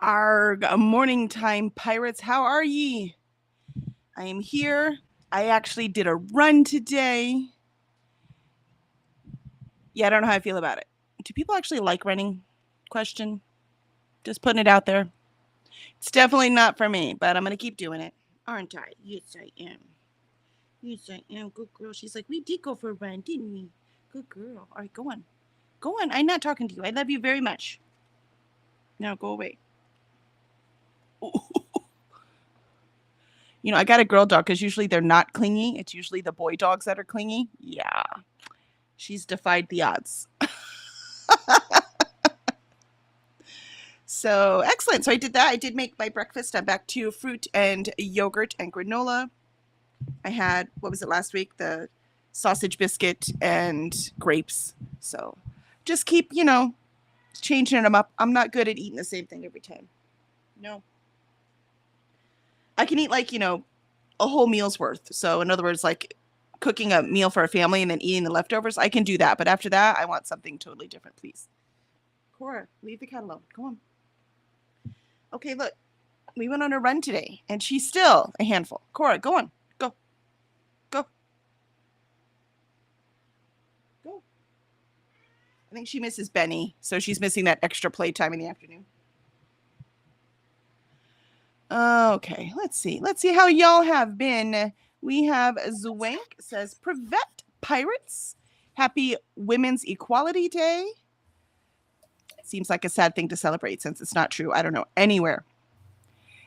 Arg, morning time pirates, how are ye? I am here. I actually did a run today. Yeah, I don't know how I feel about it. Do people actually like running? Question. Just putting it out there. It's definitely not for me, but I'm going to keep doing it. Aren't I? Yes, I am. Yes, I am. Good girl. She's like, we did go for a run, didn't we? Good girl. All right, go on. Go on. I'm not talking to you. I love you very much. Now go away. I got a girl dog because usually they're not clingy. It's usually the boy dogs that are clingy. Yeah. She's defied the odds. So excellent. So I did that. I did make my breakfast. I'm back to fruit and yogurt and granola. I had, what was it last week? The sausage biscuit and grapes. So just keep, changing them up. I'm not good at eating the same thing every time. No. I can eat a whole meal's worth. So in other words, like cooking a meal for a family and then eating the leftovers, I can do that. But after that, I want something totally different, please. Cora, leave the cat alone. Come on. Okay, look. We went on a run today, and she's still a handful. Cora, go on. Go. Go. Go. I think she misses Benny, so she's missing that extra playtime in the afternoon. Okay, let's see. Let's see how y'all have been. We have Zwank says, prevent pirates. Happy Women's Equality Day. Seems like a sad thing to celebrate since it's not true. I don't know anywhere.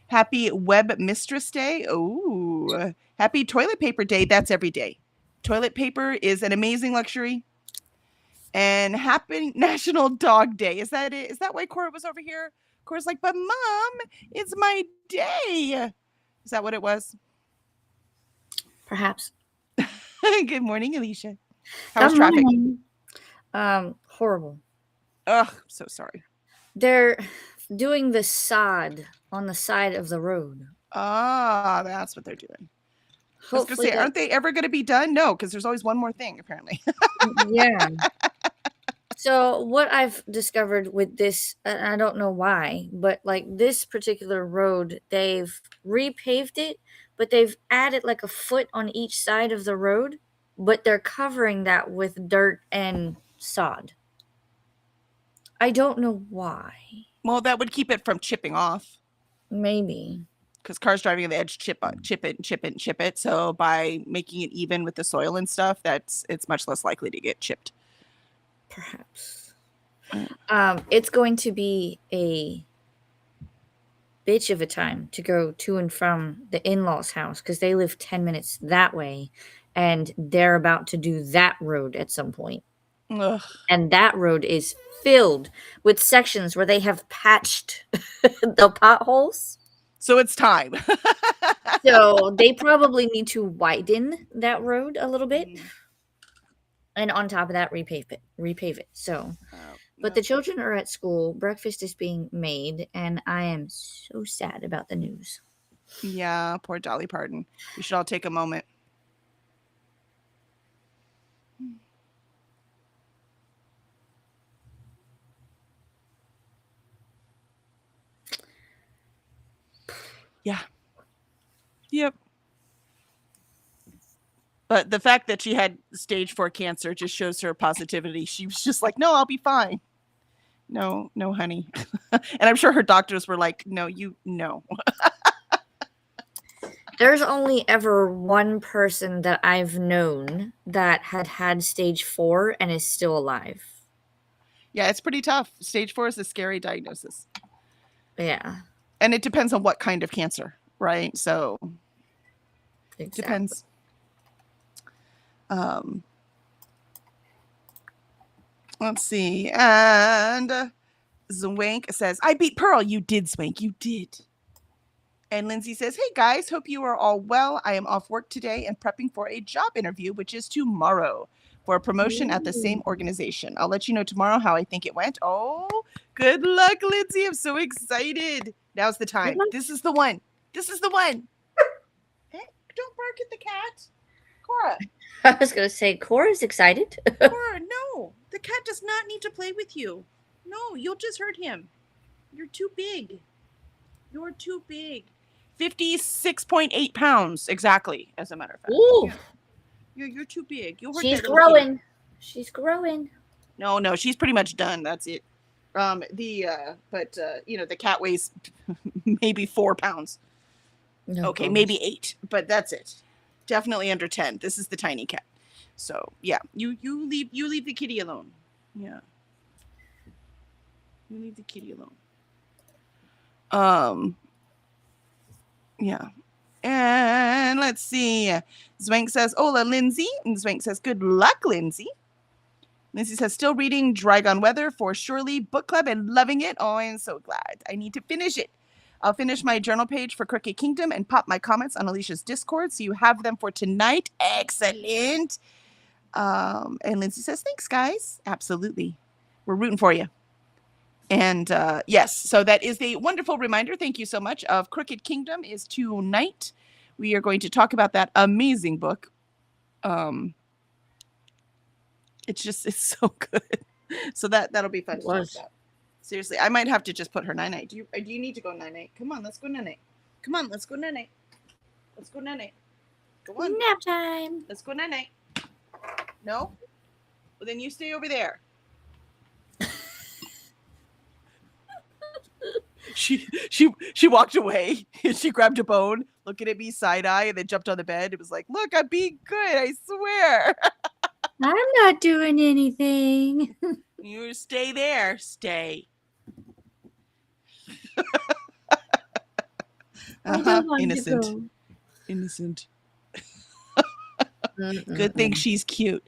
Happy Web Mistress Day. Oh, happy Toilet Paper Day. That's every day. Toilet paper is an amazing luxury. And happy National Dog Day. Is that it? Is that why Cora was over here? Cora's like, but Mom, it's my day. Is that what it was? Perhaps. Good morning, Alicia. How's traffic? Horrible. Ugh, so sorry. They're doing the sod on the side of the road. Ah, that's what they're doing. I was going to say, aren't they ever going to be done? No, because there's always one more thing, apparently. Yeah. So what I've discovered with this, and I don't know why, but like this particular road, they've repaved it, but they've added like a foot on each side of the road, but they're covering that with dirt and sod. I don't know why. Well, that would keep it from chipping off. Maybe. Because cars driving on the edge chip it. So by making it even with the soil and stuff, it's much less likely to get chipped. Perhaps. It's going to be a bitch of a time to go to and from the in-laws' house because they live 10 minutes that way, and they're about to do that road at some point. Ugh. And that road is filled with sections where they have patched the potholes. So it's time. So they probably need to widen that road a little bit. And on top of that, repave it. So, but the children are at school. Breakfast is being made, and I am so sad about the news. Yeah, poor Dolly Parton. We should all take a moment. Yeah. Yep. But the fact that she had stage 4 cancer just shows her positivity. She was just like, no, I'll be fine. No, honey. And I'm sure her doctors were like, no. There's only ever one person that I've known that had stage 4 and is still alive. Yeah, it's pretty tough. Stage 4 is a scary diagnosis. Yeah. And it depends on what kind of cancer, right? So exactly. It depends. Let's see. And Zwank says, I beat Pearl. You did, Zwank. You did. And Lindsay says, hey guys, hope you are all well. I am off work today and prepping for a job interview, which is tomorrow for a promotion at the same organization. I'll let you know tomorrow how I think it went. Oh, good luck, Lindsay. I'm so excited. Now's the time. This is the one. Hey, don't bark at the cat. Cora. I was going to say, Cora's excited. Cora, no. The cat does not need to play with you. No, you'll just hurt him. You're too big. You're too big. 56.8 pounds, exactly, as a matter of fact. Ooh, You're too big. You hurt she's that little kitty. growing. She's growing. No, she's pretty much done. That's it. The cat weighs maybe 4 pounds. No Okay, gosh. maybe 8, but that's it. Definitely under 10. This is the tiny cat. So yeah, you leave the kitty alone. Yeah, you leave the kitty alone. Yeah. And let's see. Zwank says, Hola, Lindsay. And Zwank says, good luck, Lindsay. Lindsay says, still reading Dragon Weather for Surely Book Club and loving it. Oh, I'm so glad. I need to finish it. I'll finish my journal page for Crooked Kingdom and pop my comments on Alicia's Discord, so you have them for tonight. Excellent. And Lindsay says, thanks, guys. Absolutely. We're rooting for you. And yes, so that is a wonderful reminder. Thank you so much. Of Crooked Kingdom is tonight. We are going to talk about that amazing book. It's so good. So that'll be fun to talk about. Seriously, I might have to just put her night-night. Do you need to go night-night? Come on, let's go night-night. Come on, let's go night-night. Let's go night-night. Go on. Nap time. Let's go night-night. No? Well, then you stay over there. She walked away and she grabbed a bone, looking at me side-eye, and then jumped on the bed. It was like, look, I'm being good, I swear. I'm not doing anything. You stay there. Stay. Innocent. Innocent. Good thing she's cute.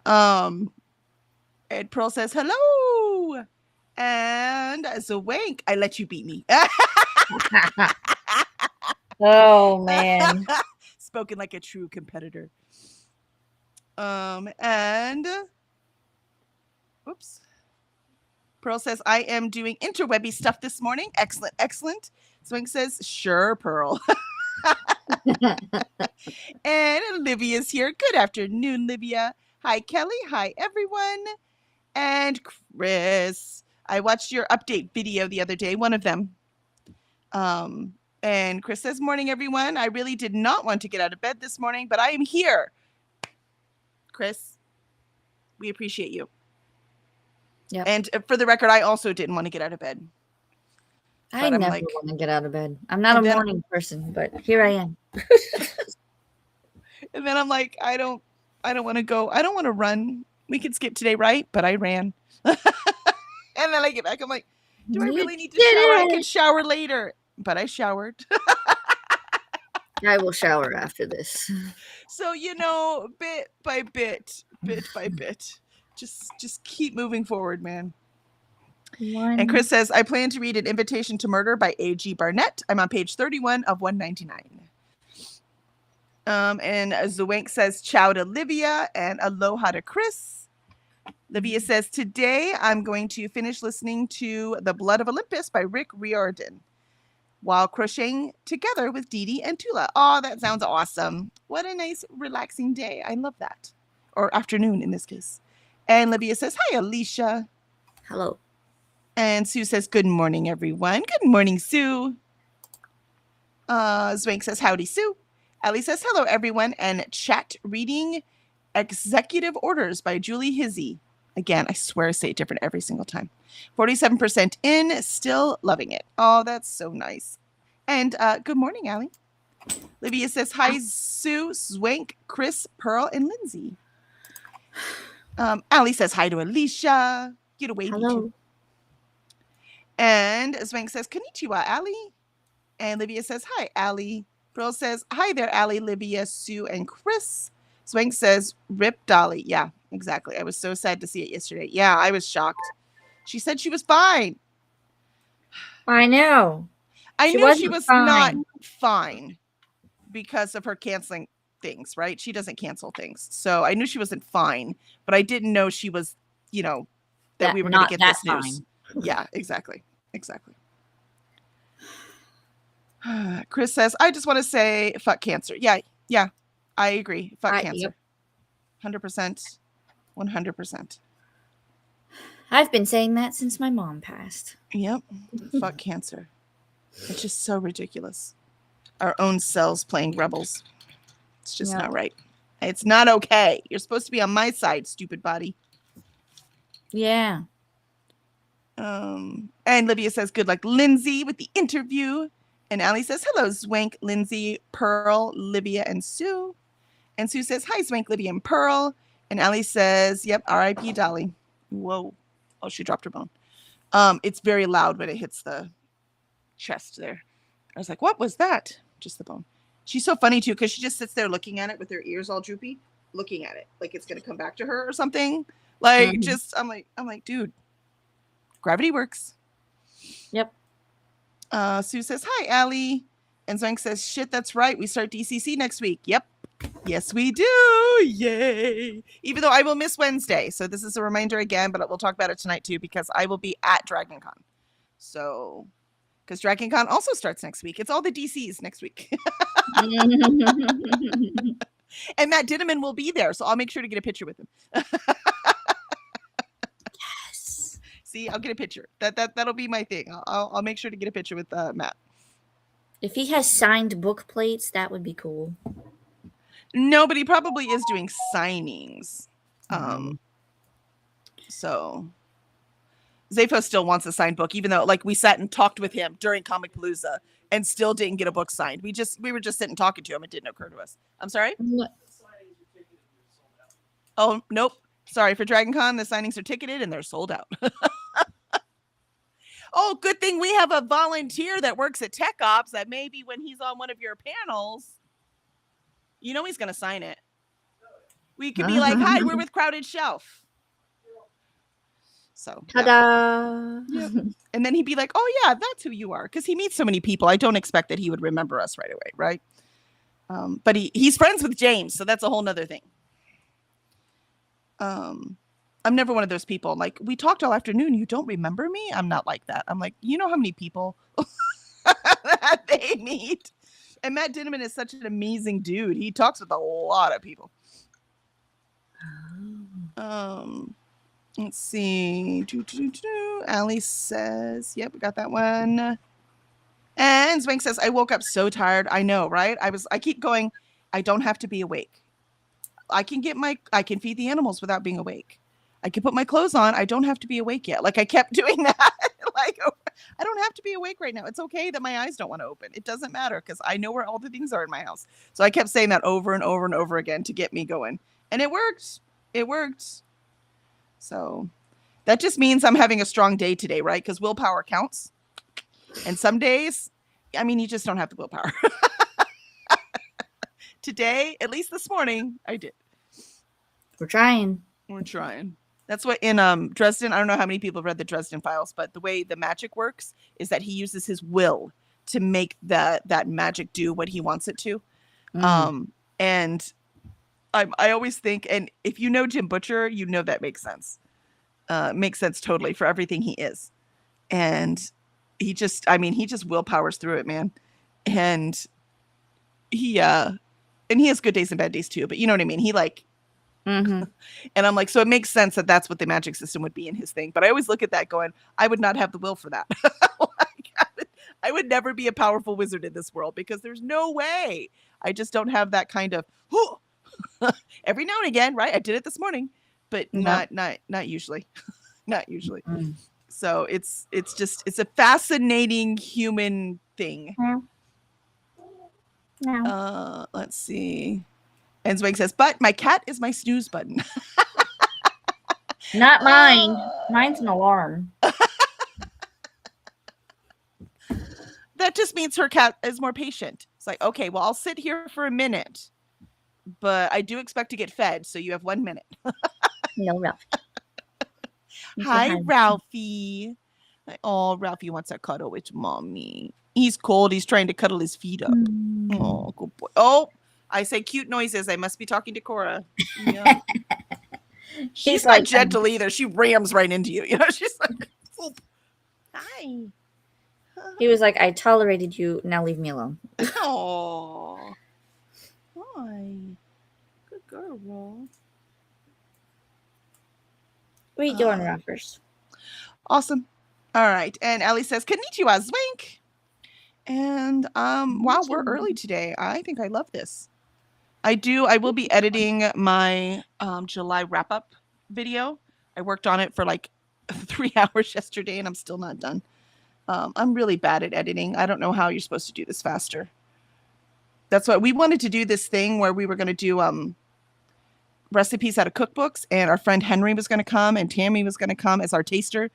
And Pearl says, hello. And Zwank, I let you beat me. Oh, man. Spoken like a true competitor. And oops. Pearl says, I am doing interwebby stuff this morning. Excellent, excellent. Zwank says, sure, Pearl. And Olivia's here. Good afternoon, Livia. Hi, Kelly. Hi, everyone. And Chris. I watched your update video the other day, one of them. And Chris says, morning, everyone. I really did not want to get out of bed this morning, but I am here. Chris, we appreciate you. Yep. And for the record, I also didn't want to get out of bed. I never want to get out of bed. I'm not a morning person, but here I am. And then I'm like, I don't want to go. I don't want to run. We could skip today, right? But I ran. And then I get back. I'm like, do I really need to shower? I can shower later. But I showered. I will shower after this. So, bit by bit, just keep moving forward, man. And Chris says, I plan to read An Invitation to Murder by A.G. Barnett. I'm on page 31 of 199. And Zwank says, ciao to Livia and aloha to Chris. Livia says, today I'm going to finish listening to The Blood of Olympus by Rick Riordan while crocheting together with Dee Dee and Tula. Oh, that sounds awesome. What a nice, relaxing day. I love that. Or afternoon in this case. And Livia says, hi, Alicia. Hello. And Sue says, good morning, everyone. Good morning, Sue. Zwank says, howdy, Sue. Ellie says, hello, everyone. And chat reading Executive Orders by Julie Hizzy. Again, I swear I say it different every single time. 47% in, still loving it. Oh, that's so nice. And good morning, Allie. Livia says, hi, Sue, Zwank, Chris, Pearl, and Lindsay. Allie says, hi to Alicia. Get away, hello. too. And Zwank says, konnichiwa, Allie. And Livia says, hi, Allie. Pearl says, hi there, Allie, Livia, Sue, and Chris. Zwank says, rip Dolly. Yeah, exactly. I was so sad to see it yesterday. Yeah, I was shocked. She said she was fine. I know. I knew she was not fine because of her canceling things, right? She doesn't cancel things. So I knew she wasn't fine, but I didn't know she was, that we were going to get this news. Yeah, exactly. Exactly. Chris says, I just want to say, fuck cancer. Yeah, I agree. Fuck cancer. Yep. 100%. 100%. I've been saying that since my mom passed. Yep. Fuck cancer. It's just so ridiculous. Our own selves playing rebels. It's just Yeah. not right. It's not okay. You're supposed to be on my side, stupid body. Yeah. And Livia says, good luck, Lindsay, with the interview. And Allie says, hello, Zwank, Lindsay, Pearl, Livia, and Sue. And Sue says, hi, Zwank, Livia, and Pearl. And Allie says, yep, R.I.P. Dolly. Whoa. Oh, she dropped her bone. It's very loud when it hits the chest there. I was like, what was that? Just the bone. She's so funny, too, because she just sits there looking at it with her ears all droopy, looking at it like it's going to come back to her or something. Like, just, I'm like, dude, gravity works. Yep. Sue says, hi, Allie. And Zwank says, shit, that's right. We start DCC next week. Yep. Yes, we do. Yay. Even though I will miss Wednesday. So this is a reminder again, but we'll talk about it tonight too, because I will be at DragonCon. So, because DragonCon also starts next week. It's all the DCs next week. And Matt Dinneman will be there. So I'll make sure to get a picture with him. Yes. See, I'll get a picture. That'll be my thing. I'll make sure to get a picture with Matt. If he has signed book plates, that would be cool. No, but he probably is doing signings. So Zafo still wants a signed book, even though like we sat and talked with him during Comic Palooza and still didn't get a book signed. We were just sitting talking to him. It didn't occur to us. I'm sorry? What? Oh, nope. Sorry, for DragonCon, the signings are ticketed and they're sold out. Oh, good thing we have a volunteer that works at Tech Ops that maybe when he's on one of your panels, you know he's going to sign it. We could be like, hi, we're with Crowded Shelf. So, ta-da! Yeah. And then he'd be like, oh, yeah, that's who you are. Because he meets so many people. I don't expect that he would remember us right away, right? But he's friends with James, so that's a whole nother thing. I'm never one of those people. Like, we talked all afternoon. You don't remember me? I'm not like that. I'm like, you know how many people that they meet? And Matt Dinneman is such an amazing dude. He talks with a lot of people. Let's see. Allie says, yep, we got that one. And Zwank says, I woke up so tired. I know, right? I keep going, I don't have to be awake. I can feed the animals without being awake. I can put my clothes on. I don't have to be awake yet. Like I kept doing that. Like, I don't have to be awake right now. It's okay that my eyes don't want to open. It doesn't matter because I know where all the things are in my house. So I kept saying that over and over and over again to get me going. And it worked. It worked. So that just means I'm having a strong day today, right? Because willpower counts. And some days, I mean, you just don't have the willpower. Today, at least this morning, I did. We're trying. That's what in Dresden, I don't know how many people have read the Dresden Files, but the way the magic works is that he uses his will to make that magic do what he wants it to. And I always think, and if you know Jim Butcher, you know that makes sense. Makes sense totally for everything he is. And he just willpowers through it, man. And he has good days and bad days too, but you know what I mean? He like, and I'm like, so it makes sense that that's what the magic system would be in his thing. But I always look at that going, I would not have the will for that. I would never be a powerful wizard in this world because there's no way. I just don't have that kind of every now and again, right? I did it this morning, but not usually. Not usually. So it's a fascinating human thing. No. Let's see. And Zwank says, but my cat is my snooze button. Not mine. Mine's an alarm. That just means her cat is more patient. It's like, okay, well, I'll sit here for a minute, but I do expect to get fed, so you have 1 minute. No, Ralphie. Hi, Ralphie. Oh, Ralphie wants a cuddle with mommy. He's cold. He's trying to cuddle his feet up. Oh, good boy. Oh, I say cute noises. I must be talking to Cora. Yeah. She's not gentle either. She rams right into you. You know, she's like, oh, hi. He was like, I tolerated you. Now leave me alone. Oh, hi. Good girl. What are you doing, Ruffers? Awesome. All right. And Ellie says, Konnichiwa, Zwank. And wow, we're early today. I think I love this. I will be editing my July wrap up video. I worked on it for like 3 hours yesterday and I'm still not done. I'm really bad at editing. I don't know how you're supposed to do this faster. That's why we wanted to do this thing where we were going to do recipes out of cookbooks, and our friend Henry was going to come and Tammy was going to come as our taster.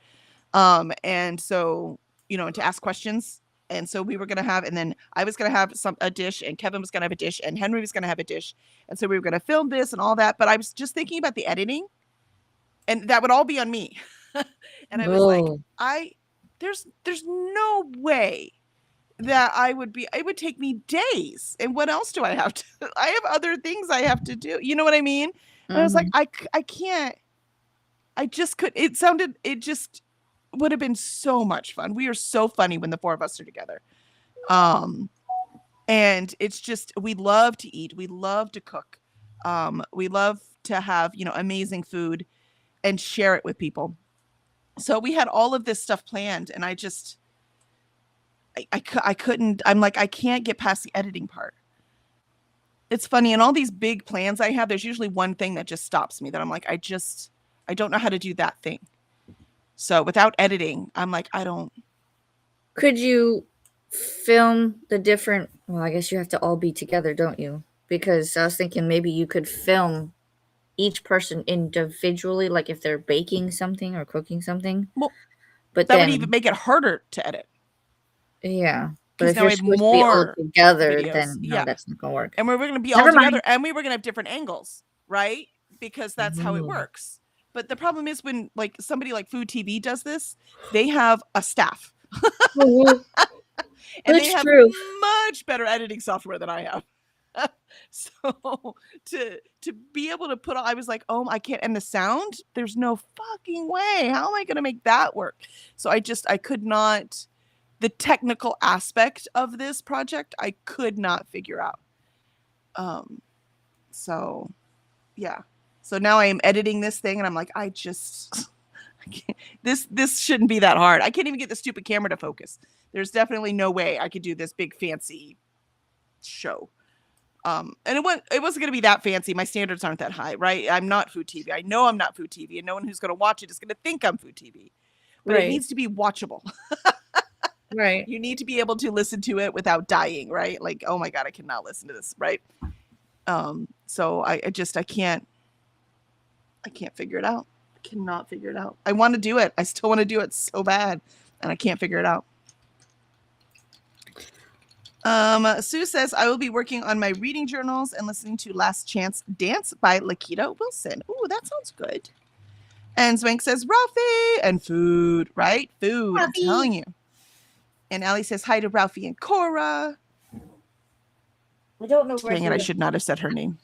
And so, to ask questions. And so we were going to have, and then I was going to have a dish, and Kevin was going to have a dish, and Henry was going to have a dish. And so we were going to film this and all that. But I was just thinking about the editing, and that would all be on me. And I was like, there's no way that it would take me days. And what else do I have to, I have other things I have to do. You know what I mean? And I was like, I can't, it just would have been so much fun. We are so funny when the four of us are together. And it's just, we love to eat. We love to cook. We love to have, amazing food and share it with people. So we had all of this stuff planned, and I couldn't, I'm like, I can't get past the editing part. It's funny. In all these big plans I have, there's usually one thing that just stops me, that I'm like, I don't know how to do that thing. So without editing, I'm like, I don't. Could you film the different, well, I guess you have to all be together, don't you? Because I was thinking maybe you could film each person individually, like if they're baking something or cooking something. Well, but that would even make it harder to edit. Yeah. But if you're supposed to be all together, videos, then no, that's not going to work. And we're going to be all together, and we were going to have different angles, right? Because that's how it works. But the problem is when like somebody like Food TV does this, they have a staff. And they have much better editing software than I have. So to be able to put, I was like, oh, I can't. And the sound, there's no fucking way. How am I going to make that work? So I could not, the technical aspect of this project, I could not figure out. So yeah. So now I am editing this thing, and I'm like, I can't, this shouldn't be that hard. I can't even get the stupid camera to focus. There's definitely no way I could do this big fancy show. And it wasn't going to be that fancy. My standards aren't that high, right? I'm not Food TV. I know I'm not Food TV, and no one who's going to watch it is going to think I'm Food TV. But it needs to be watchable. Right. You need to be able to listen to it without dying, right? Like, oh my God, I cannot listen to this, right? So I can't figure it out. I cannot figure it out. I want to do it. I still want to do it so bad, and I can't figure it out. Sue says, I will be working on my reading journals and listening to Last Chance Dance by Lakita Wilson. Ooh, that sounds good. And Zwank says, Ralphie and food, right? Food, Ralphie. I'm telling you. And Allie says, hi to Ralphie and Cora. I don't know where. Dang it, I should not have said her name.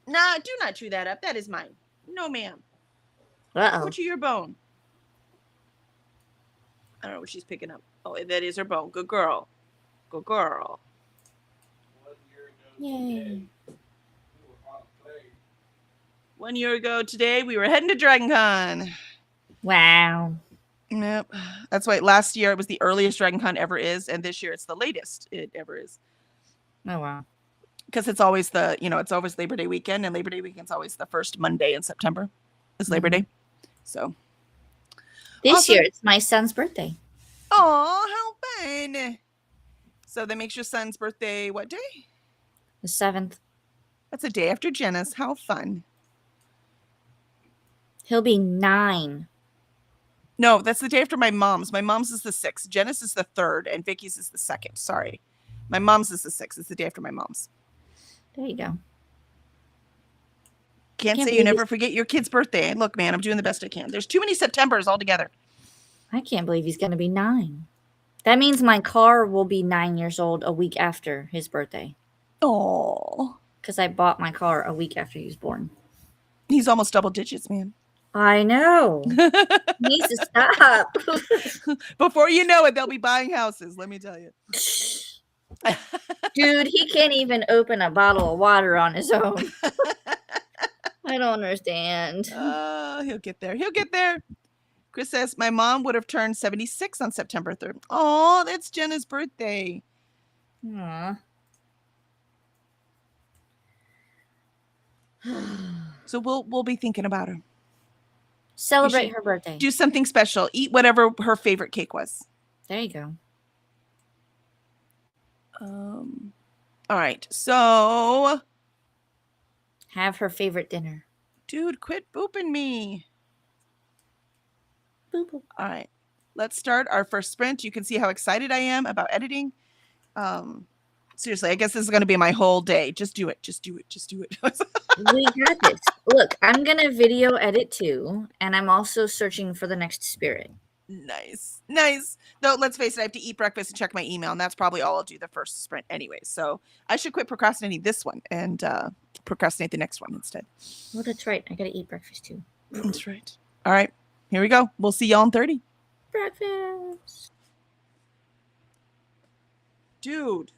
Nah, do not chew that up. That is mine. No, ma'am. Go chew your bone. I don't know what she's picking up. Oh, that is her bone. Good girl. Good girl. Yay. 1 year ago today, we were heading to Dragon Con. Wow. Yep. That's why last year it was the earliest Dragon Con ever is, and this year it's the latest it ever is. Oh, wow. Because it's always it's always Labor Day weekend, and Labor Day weekend's always the first Monday in September is Labor Day. So this year it's my son's birthday. Oh, how fun. So that makes your son's birthday what day? The 7th. That's a day after Jenna's. How fun. He'll be 9. No, that's the day after my mom's. My mom's is the 6th. Jenna's is the 3rd, and Vicky's is the 2nd. Sorry. My mom's is the 6th. It's the day after my mom's. There you go. Can't say you never forget your kid's birthday. Look, man, I'm doing the best I can. There's too many Septembers altogether. I can't believe he's going to be 9. That means my car will be 9 years old a week after his birthday. Oh. Because I bought my car a week after he was born. He's almost double digits, man. I know. He needs to stop. Before you know it, they'll be buying houses, let me tell you. Dude, he can't even open a bottle of water on his own. I don't understand. He'll get there. He'll get there. Chris says, my mom would have turned 76 on September 3rd. Oh, that's Jenna's birthday. Aw. So we'll be thinking about her. Celebrate should her birthday. Do something special. Eat whatever her favorite cake was. There you go. All right. So, Have her favorite dinner. dude, quit booping me. Boop, boop. All right. Let's start our first sprint. You can see how excited I am about editing. Seriously, I guess this is going to be my whole day. Just do it. Just do it. Just do it. We got this. Look, I'm gonna video edit too, and I'm also searching for the next spirit. Nice. Nice. Though, let's face it, I have to eat breakfast and check my email, and that's probably all I'll do the first sprint anyway. So I should quit procrastinating this one and procrastinate the next one instead. Well, that's right. I gotta eat breakfast too. That's right. All right. Here we go. We'll see y'all in 30. Breakfast. Dude.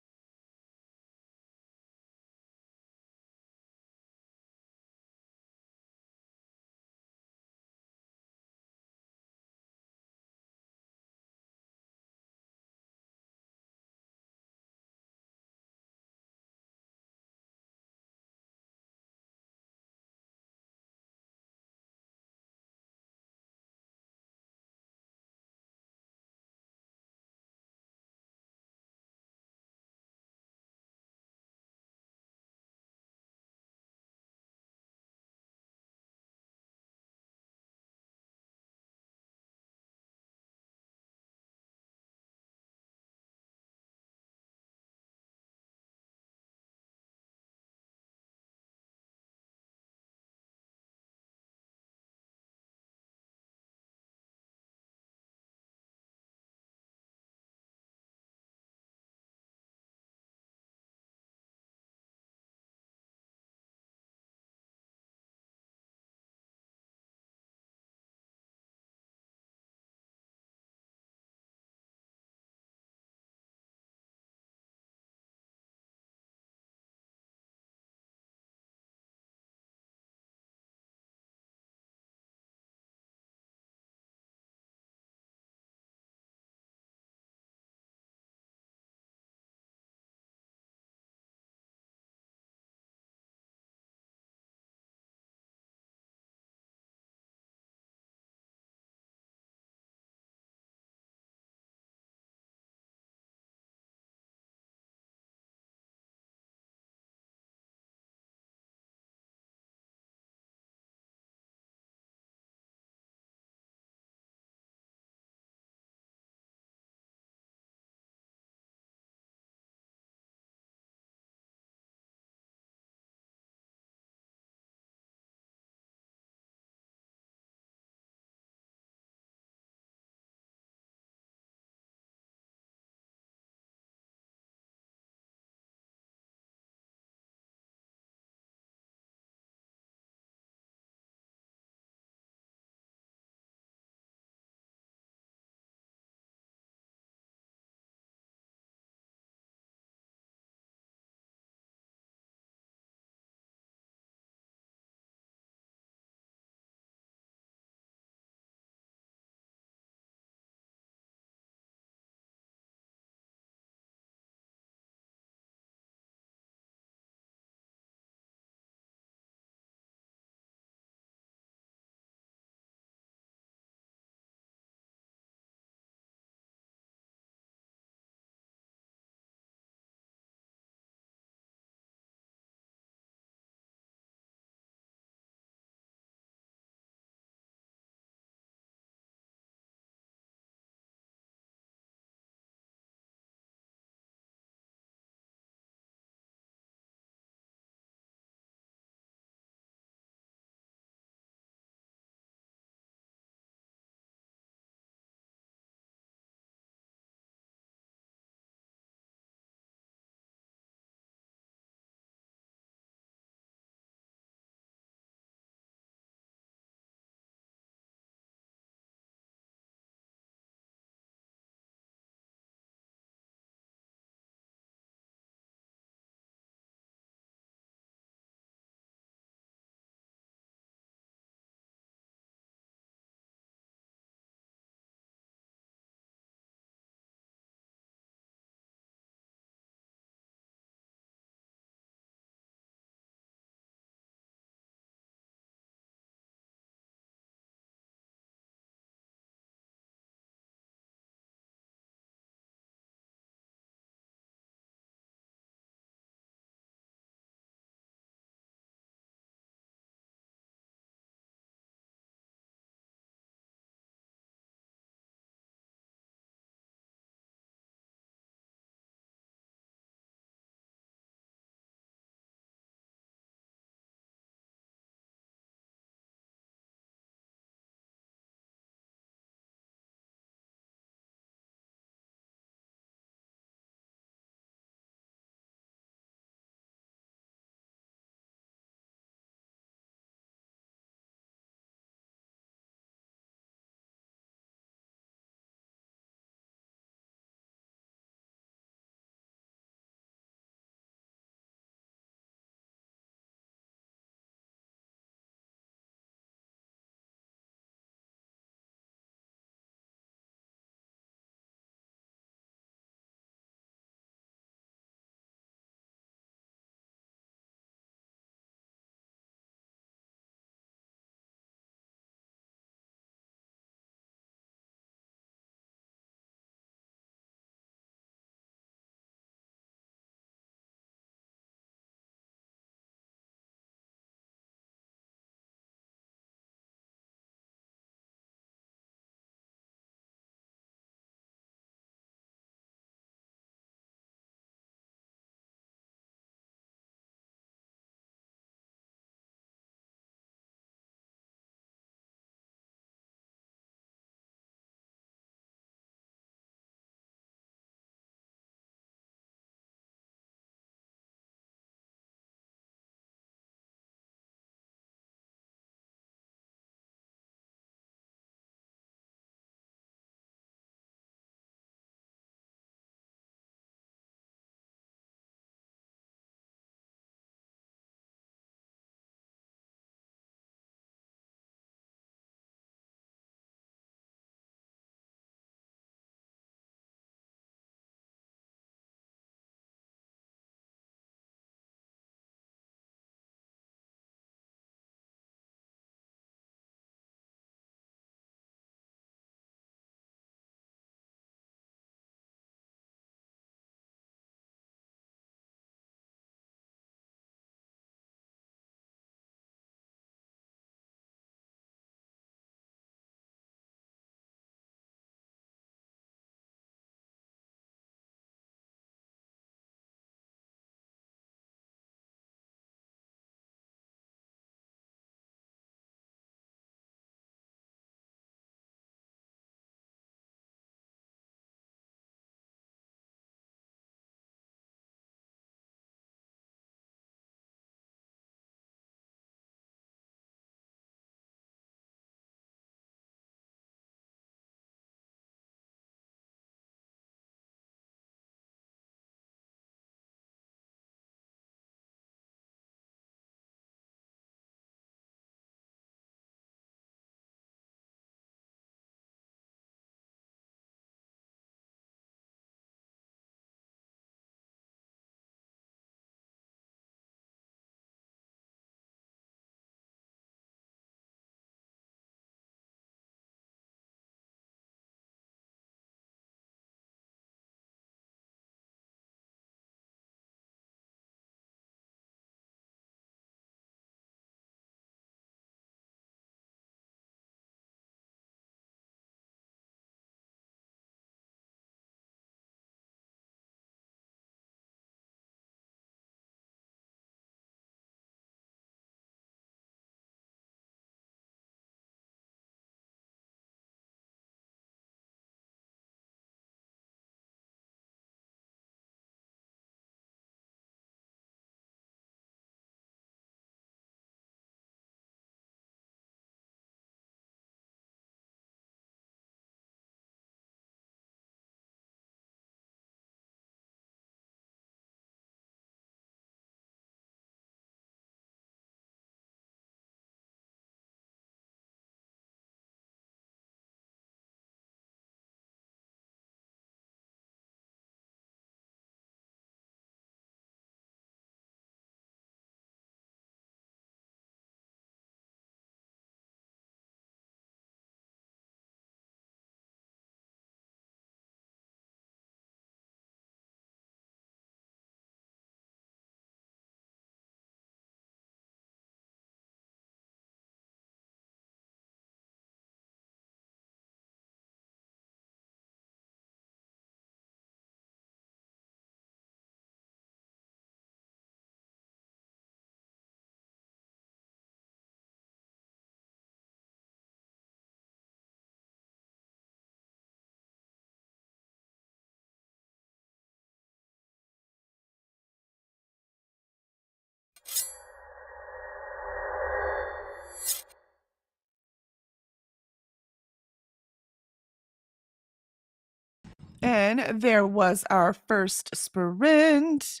And there was our first sprint.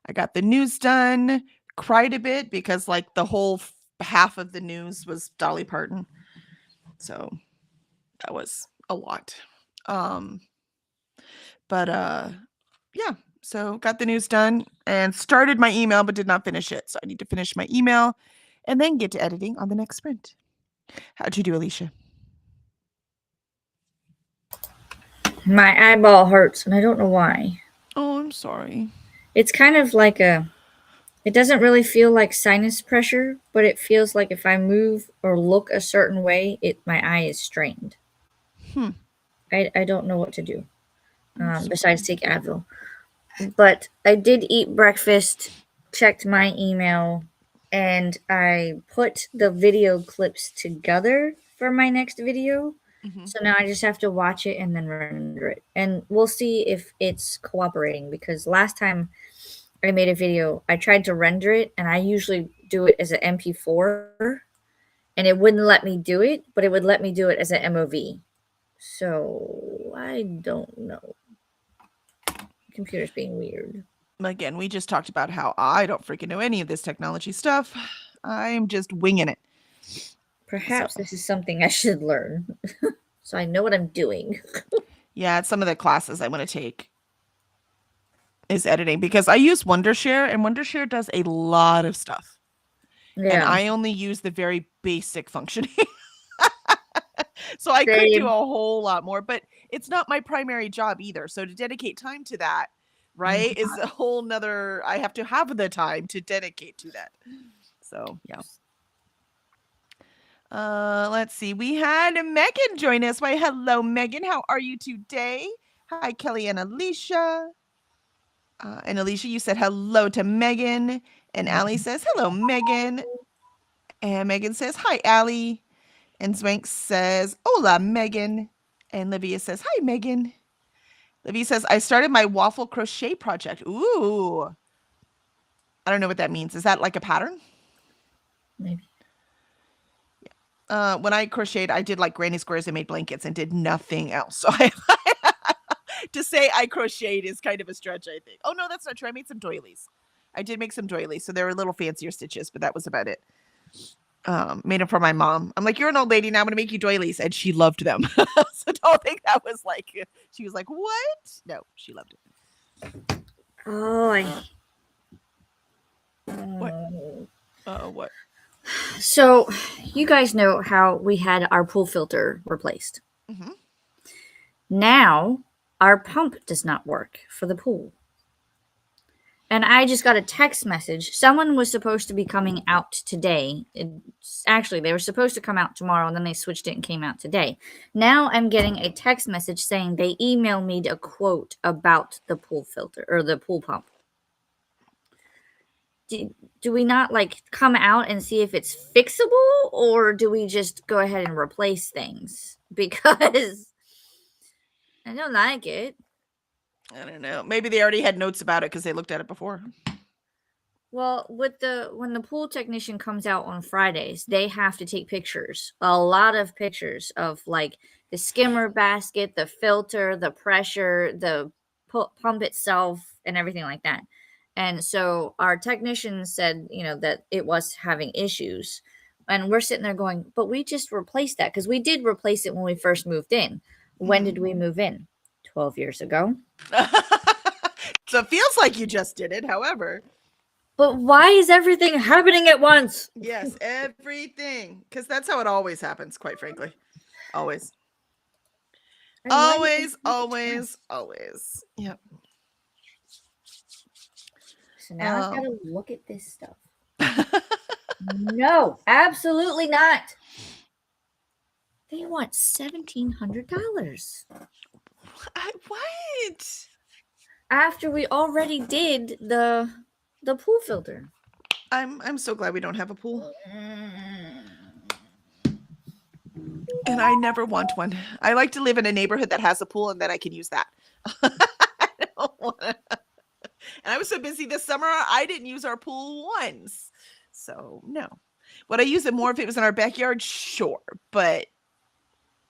I got the news done, cried a bit because like the whole half of the news was Dolly Parton. So that was a lot. But yeah, so got the news done and started my email but did not finish it. So I need to finish my email and then get to editing on the next sprint. How'd you do, Alicia? My eyeball hurts, and I don't know why. Oh, I'm sorry. It's kind of like it doesn't really feel like sinus pressure, but it feels like if I move or look a certain way, my eye is strained. Hmm. I don't know what to do besides take Advil. But I did eat breakfast, checked my email, and I put the video clips together for my next video. Mhm. So now I just have to watch it and then render it. And we'll see if it's cooperating, because last time I made a video, I tried to render it, and I usually do it as an MP4, and it wouldn't let me do it, but it would let me do it as an MOV. So I don't know. Computer's being weird. Again, we just talked about how I don't freaking know any of this technology stuff. I'm just winging it. Perhaps this is something I should learn, so I know what I'm doing. Yeah, some of the classes I want to take is editing because I use Wondershare, and Wondershare does a lot of stuff. And Yeah. I only use the very basic functioning. So I could Same. do a whole lot more, but it's not my primary job either. So to dedicate time to that, right, is a whole nother, I have to have the time to dedicate to that. So yeah. Let's see. We had Megan join us. Why, hello, Megan. How are you today? Hi, Kelly and Alicia. And Alicia, you said hello to Megan. And Allie says, hello, Megan. And Megan says, hi, Allie. And Zwank says, hola, Megan. And Livia says, hi, Megan. Livia says, I started my waffle crochet project. Ooh. I don't know what that means. Is that like a pattern? Maybe. When I crocheted, I did like granny squares and made blankets and did nothing else. So to say I crocheted is kind of a stretch, I think. Oh, no, that's not true. I made some doilies. I did make some doilies. So they were little fancier stitches, but that was about it. Made them for my mom. I'm like, you're an old lady now. I'm going to make you doilies. And she loved them. So don't think that was like, she was like, what? No, she loved it. Oh, What? So, you guys know how we had our pool filter replaced. Mhm. Now, our pump does not work for the pool. And I just got a text message. Someone was supposed to be coming out today. Actually, they were supposed to come out tomorrow, and then they switched it and came out today. Now I'm getting a text message saying they emailed me a quote about the pool filter or the pool pump. Do we not like come out and see if it's fixable, or do we just go ahead and replace things? Because I don't like it. I don't know. Maybe they already had notes about it because they looked at it before. Well, when the pool technician comes out on Fridays, they have to take pictures, a lot of pictures of like the skimmer basket, the filter, the pressure, the pump itself, and everything like that. And so our technician said, that it was having issues. And we're sitting there going, but we just replaced that, because we did replace it when we first moved in. When did we move in? 12 years ago. So it feels like you just did it, however. But why is everything happening at once? Yes, everything. Because that's how it always happens, quite frankly. Always. Always. Yep. So now I've got to look at this stuff. No, absolutely not. They want $1,700. What? After we already did the pool filter. I'm so glad we don't have a pool. And I never want one. I like to live in a neighborhood that has a pool, and then I can use that. I don't wanna... And I was so busy this summer, I didn't use our pool once. So no. Would I use it more if it was in our backyard? Sure. But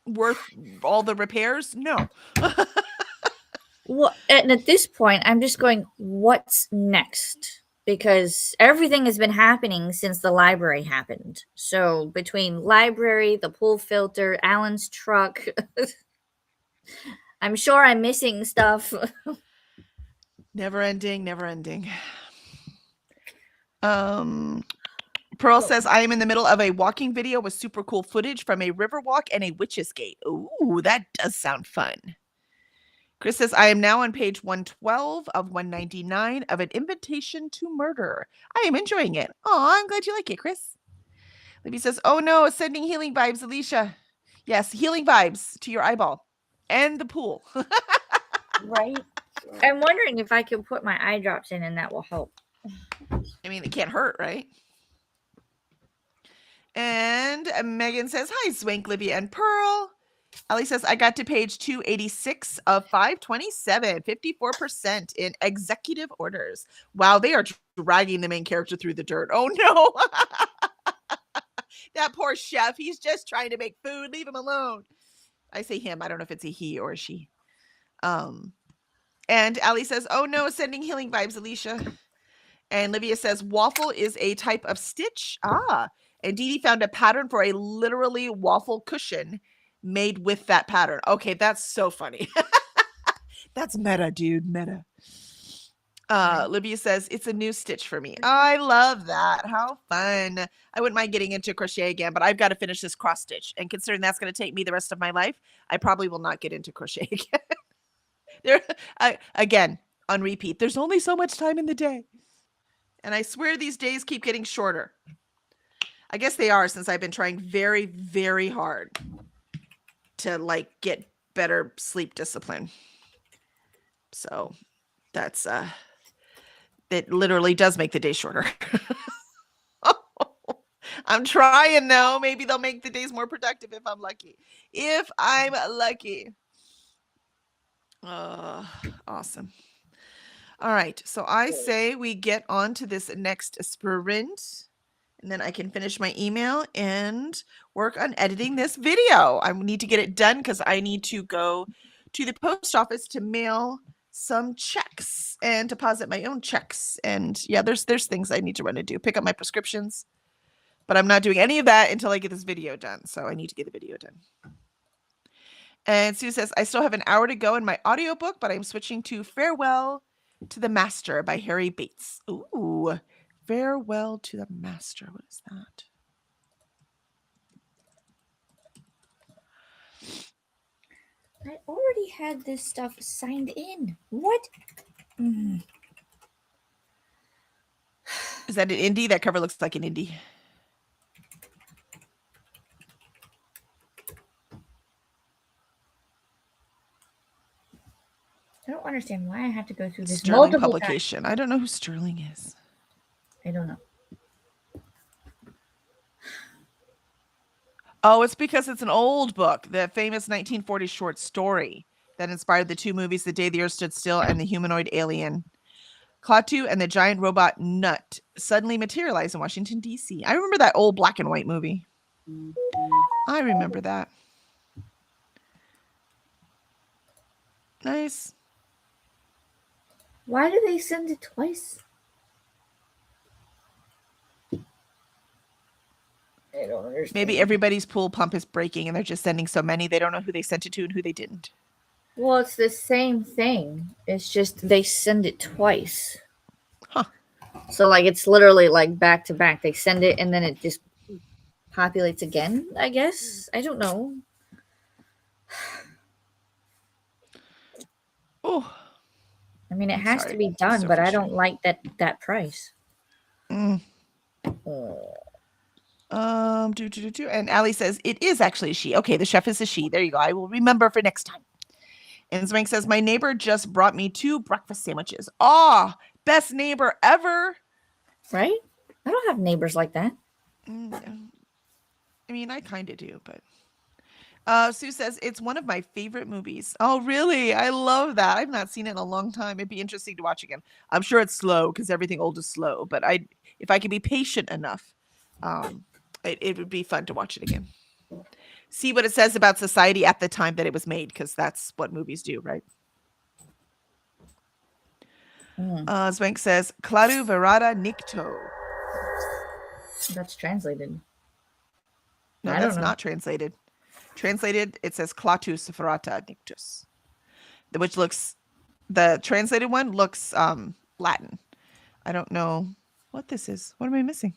worth all the repairs? No. Well, and at this point, I'm just going, what's next? Because everything has been happening since the library happened. So between library, the pool filter, Alan's truck, I'm sure I'm missing stuff. Never ending, never ending. Pearl says, I am in the middle of a walking video with super cool footage from a river walk and a witch's gate. Ooh, that does sound fun. Chris says, I am now on page 112 of 199 of An Invitation to Murder. I am enjoying it. Oh, I'm glad you like it, Chris. Libby says, oh no, sending healing vibes, Alicia. Yes, healing vibes to your eyeball and the pool. Right? I'm wondering if I can put my eye drops in and that will help. I mean, it can't hurt, right? And Megan says, hi, Swank, Libby, and Pearl. Ellie says, I got to page 286 of 527, 54% in executive orders. Wow, they are dragging the main character through the dirt. Oh, no. That poor chef. He's just trying to make food. Leave him alone. I say him. I don't know if it's a he or a she. And Allie says, oh, no, sending healing vibes, Alicia. And Livia says, waffle is a type of stitch. Ah, and Dee Dee found a pattern for a literally waffle cushion made with that pattern. Okay, that's so funny. That's meta, dude. Meta. Livia says, it's a new stitch for me. I love that. How fun. I wouldn't mind getting into crochet again, but I've got to finish this cross stitch. And considering that's going to take me the rest of my life, I probably will not get into crochet again. Again, on repeat. There's only so much time in the day. And I swear these days keep getting shorter. I guess they are, since I've been trying very, very hard to get better sleep discipline. So that's it literally does make the day shorter. I'm trying though. Maybe they'll make the days more productive if I'm lucky. If I'm lucky. Awesome. All right. So I say we get on to this next sprint. And then I can finish my email and work on editing this video. I need to get it done because I need to go to the post office to mail some checks and deposit my own checks. And yeah, there's things I need to run and do. Pick up my prescriptions. But I'm not doing any of that until I get this video done. So I need to get the video done. And Sue says, I still have an hour to go in my audiobook, but I'm switching to Farewell to the Master by Harry Bates. Ooh. Farewell to the Master. What is that? I already had this stuff signed in. What? Is that an indie? That cover looks like an indie. I don't understand why I have to go through this Sterling multiple publication. times. I don't know who Sterling is. I don't know. Oh, it's because it's an old book, the famous 1940 short story that inspired the two movies, The Day the Earth Stood Still and The Humanoid Alien. Klaatu and the giant robot Nut suddenly materialize in Washington, D.C. I remember that old black and white movie. I remember that. Nice. Why do they send it twice? I don't understand. Maybe everybody's pool pump is breaking and they're just sending so many they don't know who they sent it to and who they didn't. Well, it's the same thing. It's just they send it twice. Huh. So it's literally back to back. They send it and then it just populates again, I guess. I don't know. Oh. I mean, it has to be done, but I don't like that price. And Allie says it is actually a she. Okay, the chef is a she. There you go. I will remember for next time. And Zwank says my neighbor just brought me 2 breakfast sandwiches. Oh, best neighbor ever. Right? I don't have neighbors like that. I mean, I kind of do, but Sue says it's one of my favorite movies. Oh, really? I love that. I've not seen it in a long time. It'd be interesting to watch again. I'm sure it's slow because everything old is slow, but if I could be patient enough, it would be fun to watch it again. See what it says about society at the time that it was made, because that's what movies do, right? Zwank says, Claru Verada Nikto. That's translated. No, I that's don't know. not translated. Translated, it says Clatus Verata Nictus, which looks, the translated one looks Latin. I don't know what this is. What am I missing?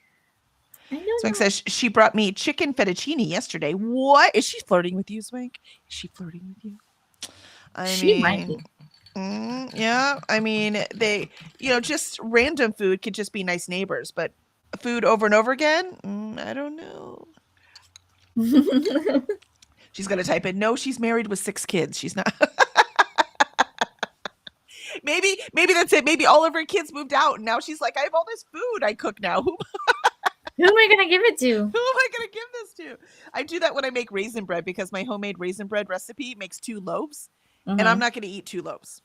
I don't Swank know. says she brought me chicken fettuccine yesterday. What? Is she flirting with you, Swank? Is she flirting with you? She might be. Yeah. I mean, they, just random food could just be nice neighbors, but food over and over again, I don't know. She's gonna type in, no, she's married with 6 kids. She's not. Maybe that's it. Maybe all of her kids moved out, and now she's like, I have all this food I cook now. Who am I gonna give it to? Who am I gonna give this to? I do that when I make raisin bread, because my homemade raisin bread recipe makes 2 loaves, and I'm not gonna eat 2 loaves,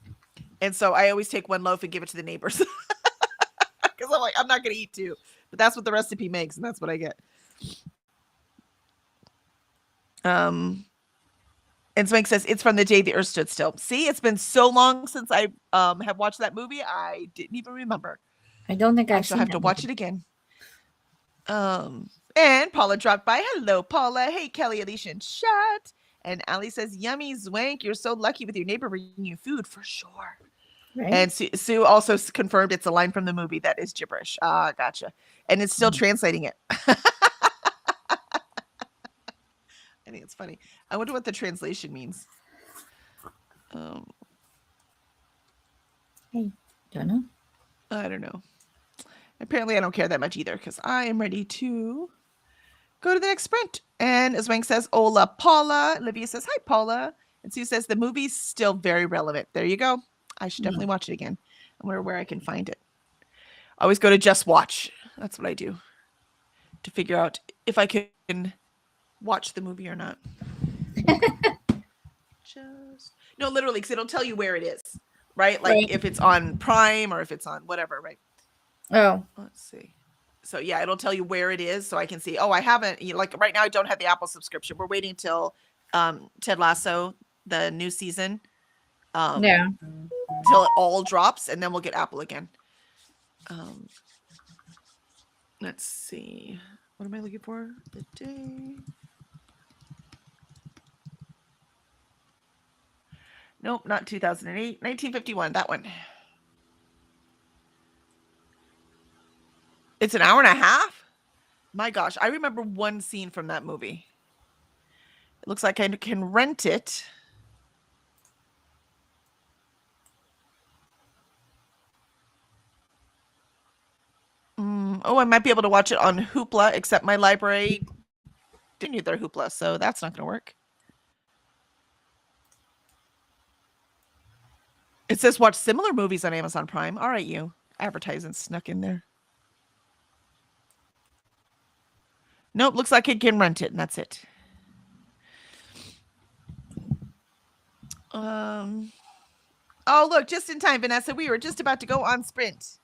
and so I always take 1 loaf and give it to the neighbors, because I'm like, I'm not gonna eat 2, but that's what the recipe makes, and that's what I get. And Swank says, it's from the day the earth stood still. See, it's been so long since I have watched that movie, I didn't even remember. I don't think I shall have to watch it again. And Paula dropped by. Hello, Paula. Hey, Kelly, Alicia, and Chat. And Ali says, yummy, Zwank. You're so lucky with your neighbor bringing you food, for sure. Right. And Sue also confirmed it's a line from the movie that is gibberish. Gotcha. And it's still translating it. I think it's funny. I wonder what the translation means. I don't know. I don't know. Apparently, I don't care that much either, because I am ready to go to the next sprint. And Zwank says, hola, Paula. Olivia says, hi, Paula. And Sue says, the movie's still very relevant. There you go. I should definitely watch it again. I wonder where I can find it. I always go to Just Watch. That's what I do to figure out if I can watch the movie or not. No, literally, because it'll tell you where it is, right? Like if it's on Prime or if it's on whatever, right? Oh, let's see. So yeah, it'll tell you where it is, so I can see. Oh, I haven't. Like right now, I don't have the Apple subscription. We're waiting till Ted Lasso, the new season. Yeah. Till it all drops, and then we'll get Apple again. Let's see. What am I looking for? The day. Nope, not 2008. 1951, that one. It's an hour and a half? My gosh, I remember one scene from that movie. It looks like I can rent it. Oh, I might be able to watch it on Hoopla, except my library didn't need their Hoopla, so that's not going to work. It says watch similar movies on Amazon Prime. All right, you. Advertising snuck in there. Nope, looks like it can rent it, and that's it. Oh, look, just in time, Vanessa. We were just about to go on sprint.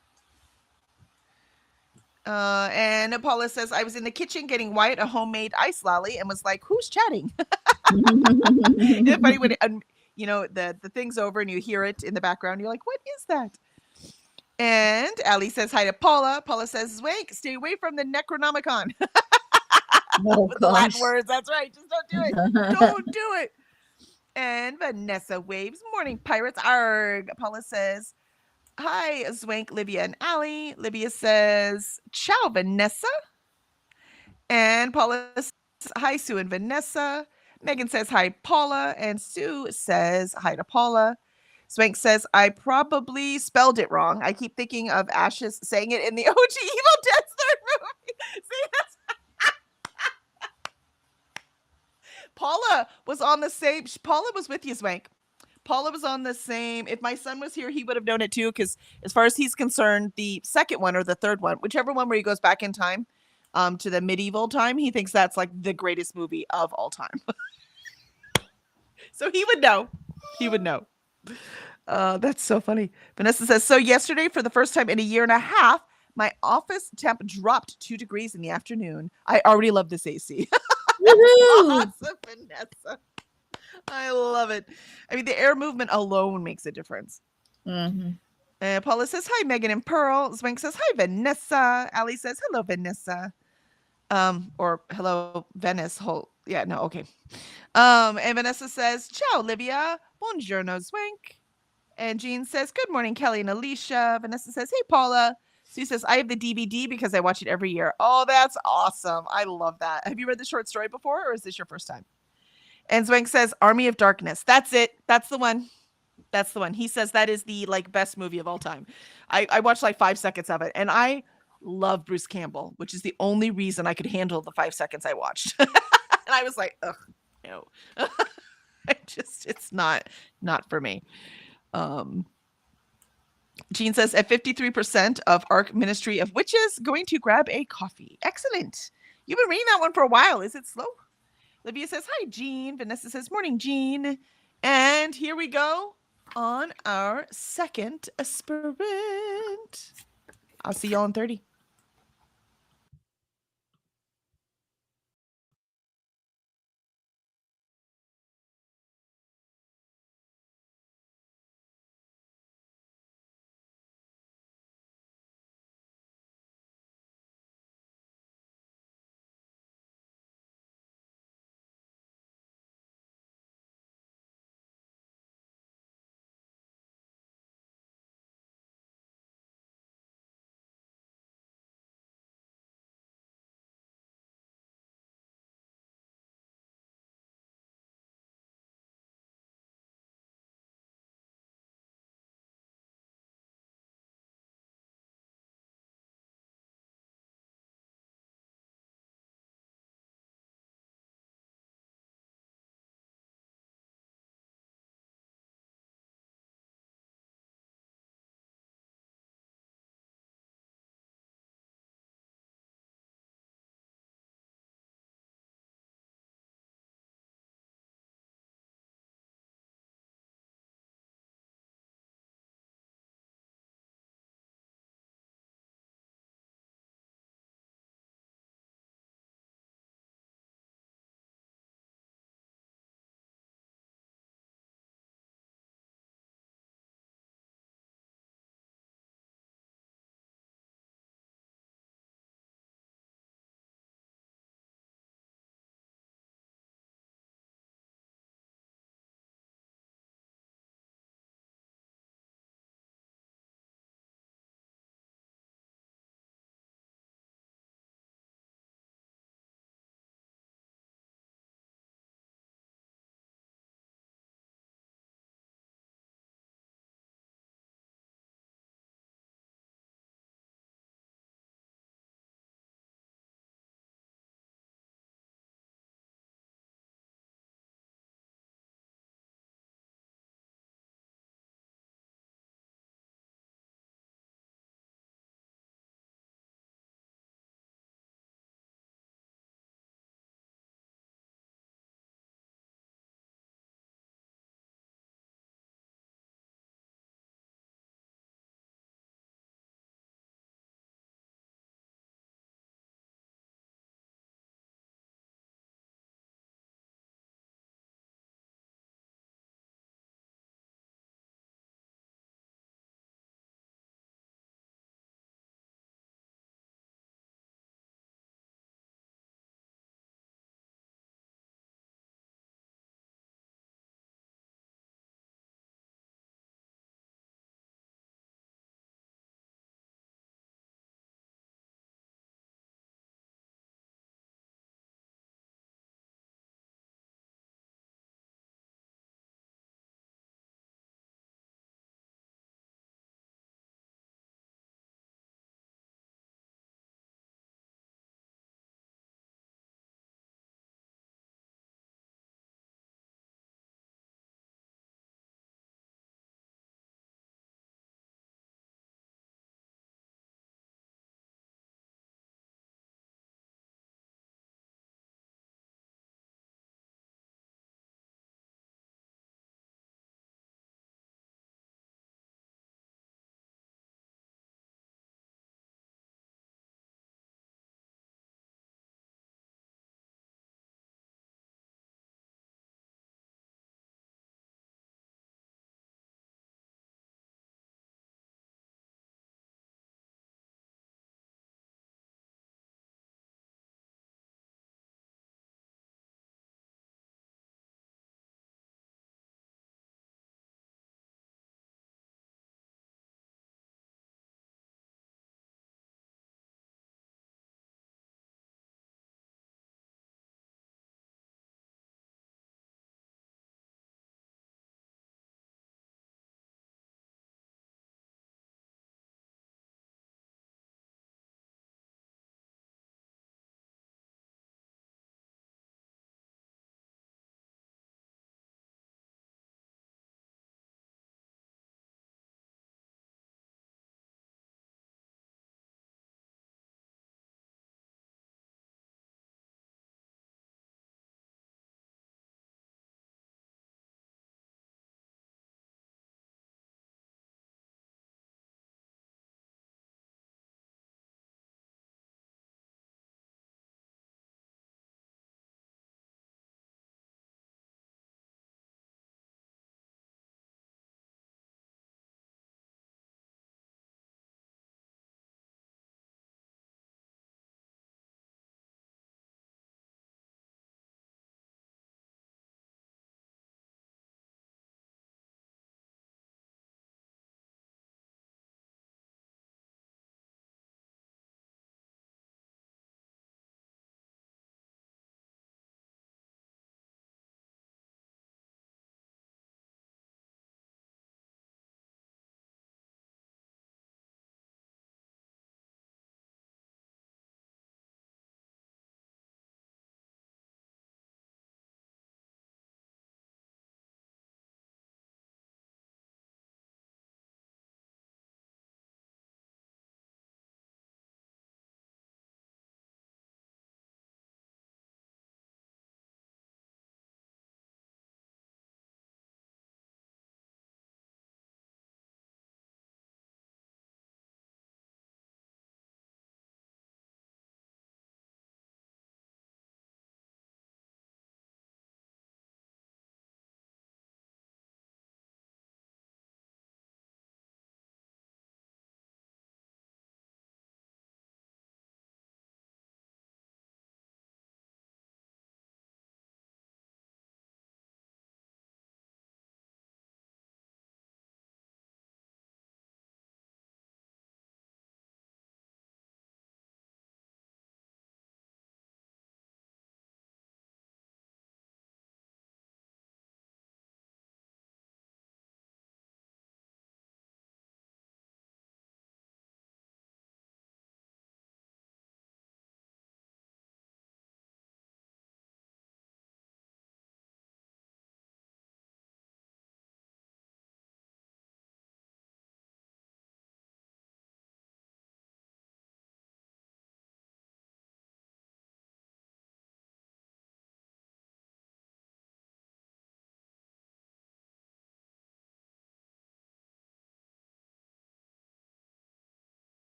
And Paula says, I was in the kitchen getting Wyatt a homemade ice lolly and was like, who's chatting? It's funny when the thing's over and you hear it in the background. You're like, what is that? And Ali says hi to Paula. Paula says, Zwank, stay away from the Necronomicon. With the Latin words. That's right. Just don't do it. Don't do it. And Vanessa waves. Morning, pirates. Arg. Paula says, hi, Zwank, Livia, and Ali. Livia says, ciao, Vanessa. And Paula says, hi, Sue and Vanessa. Megan says, hi, Paula. And Sue says, hi to Paula. Zwank says, I probably spelled it wrong. I keep thinking of Ashes saying it in the OG Evil Dead third movie. See, that's Paula was on the same. Paula was with you, Zwank. Paula was on the same. If my son was here, he would have known it too. Because as far as he's concerned, the second one or the third one, whichever one where he goes back in time, to the medieval time, he thinks that's like the greatest movie of all time. So he would know. He would know. That's so funny. Vanessa says, so yesterday, for the first time in a year and a half, my office temp dropped 2 degrees in the afternoon. I already love this AC. Awesome, Vanessa. I love it. I mean, the air movement alone makes a difference. Mm-hmm. Paula says, hi, Megan and Pearl. Zwank says, hi, Vanessa. Allie says, hello, Vanessa. Or hello, Venice. Yeah, no, okay. And Vanessa says, ciao, Olivia. Buongiorno, Zwank. And Jean says, good morning, Kelly and Alicia. Vanessa says, hey, Paula. Sue says, I have the DVD because I watch it every year. Oh, that's awesome. I love that. Have you read the short story before, or is this your first time? And Zwank says, Army of Darkness. That's it. That's the one. That's the one. He says that is the like best movie of all time. I watched like 5 seconds of it, and I love Bruce Campbell, which is the only reason I could handle the 5 seconds I watched. And I was like, ugh, no. It's not for me. Jean says at 53% of ARC Ministry of Witches, going to grab a coffee. Excellent. You've been reading that one for a while. Is it slow? Olivia says, hi, Jean. Vanessa says, morning, Jean. And here we go on our second sprint. I'll see y'all in 30.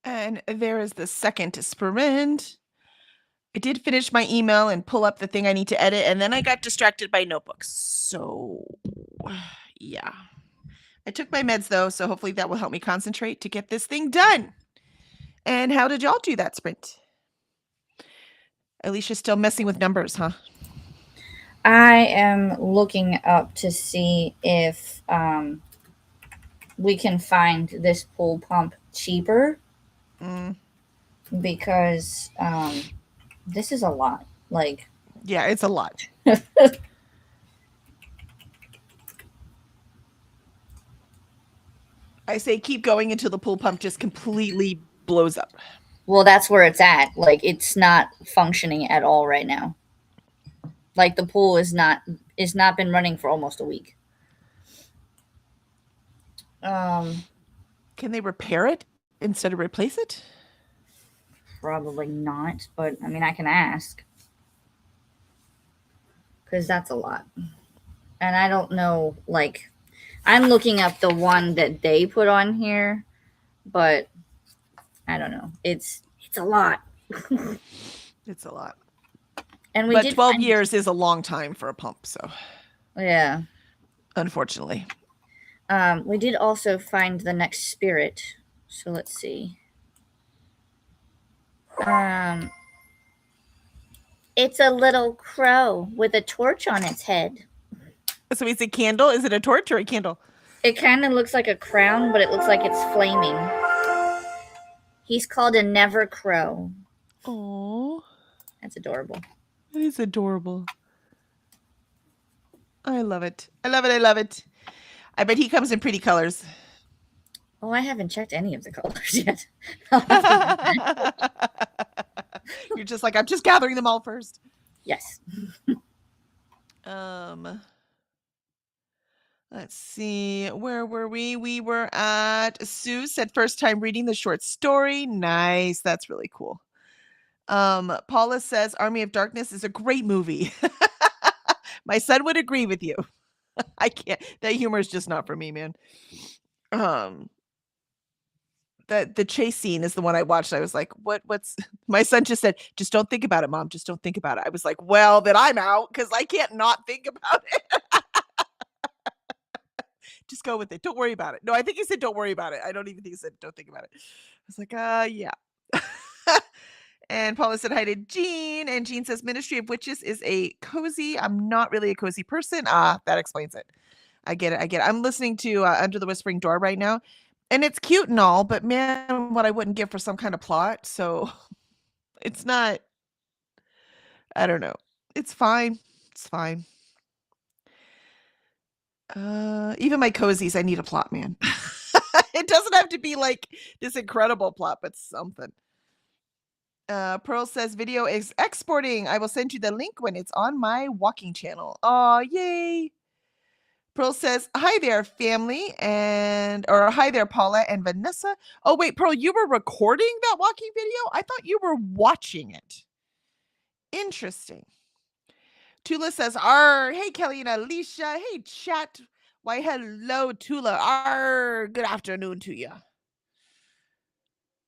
And there is the second sprint. I did finish my email and pull up the thing I need to edit, and then I got distracted by notebooks. So, yeah. I took my meds though, so hopefully that will help me concentrate to get this thing done. And how did y'all do that sprint? Alicia's still messing with numbers, huh? I am looking up to see if we can find this pool pump cheaper Mm, because this is a lot. Like, yeah, it's a lot. I say keep going until the pool pump just completely blows up. well, that's where it's at. Like, it's not functioning at all right now. Like, the pool is not been running for almost a week. Can they repair it instead of replace it? Probably not, but I mean, I can ask because that's a lot, and I don't know. Like, I'm looking up the one that they put on here, but I don't know. It's a lot. It's a lot. And we But did 12 years is a long time for a pump, so yeah. unfortunately. We did also find the next spirit. So let's see. It's a little crow with a torch on its head. So it's a candle? Is it a torch or a candle? It kind of looks like a crown, but it looks like it's flaming. He's called a never crow. Oh, That's adorable. that is adorable. I love it. I love it. I love it. I bet he comes in pretty colors. Oh, I haven't checked any of the colors yet. You're just like, I'm just gathering them all first. Yes. Let's see. Where were we? We were at Sue said first time reading the short story. Nice. That's really cool. Paula says Army of Darkness is a great movie. My son would agree with you. I can't. That humor is just not for me, man. The chase scene is the one I watched. I was like, what's my son just said, just don't think about it, Mom. Just don't think about it. I was like, well, then I'm out because I can't not think about it. Just go with it. Don't worry about it. No, I think he said don't worry about it. I don't even think he said don't think about it. I was like, yeah. And Paula said hi to Jean, and Jean says Ministry of Witches is a cozy. I'm not really a cozy person. That explains it. I get it. I'm listening to Under the Whispering Door right now, and it's cute and all, but man, what I wouldn't give for some kind of plot. So it's not. I don't know. It's fine. It's fine. Even my cozies, I need a plot, man. It doesn't have to be like this incredible plot, but something. Pearl says video is exporting. I will send you the link when it's on my walking channel. Oh, yay. Pearl says, hi there, family, or hi there, Paula and Vanessa. Oh, wait, Pearl, you were recording that walking video? I thought you were watching it. Interesting. Tula says, hey, Kelly and Alicia. Hey, chat. Why, hello, Tula. Good afternoon to you.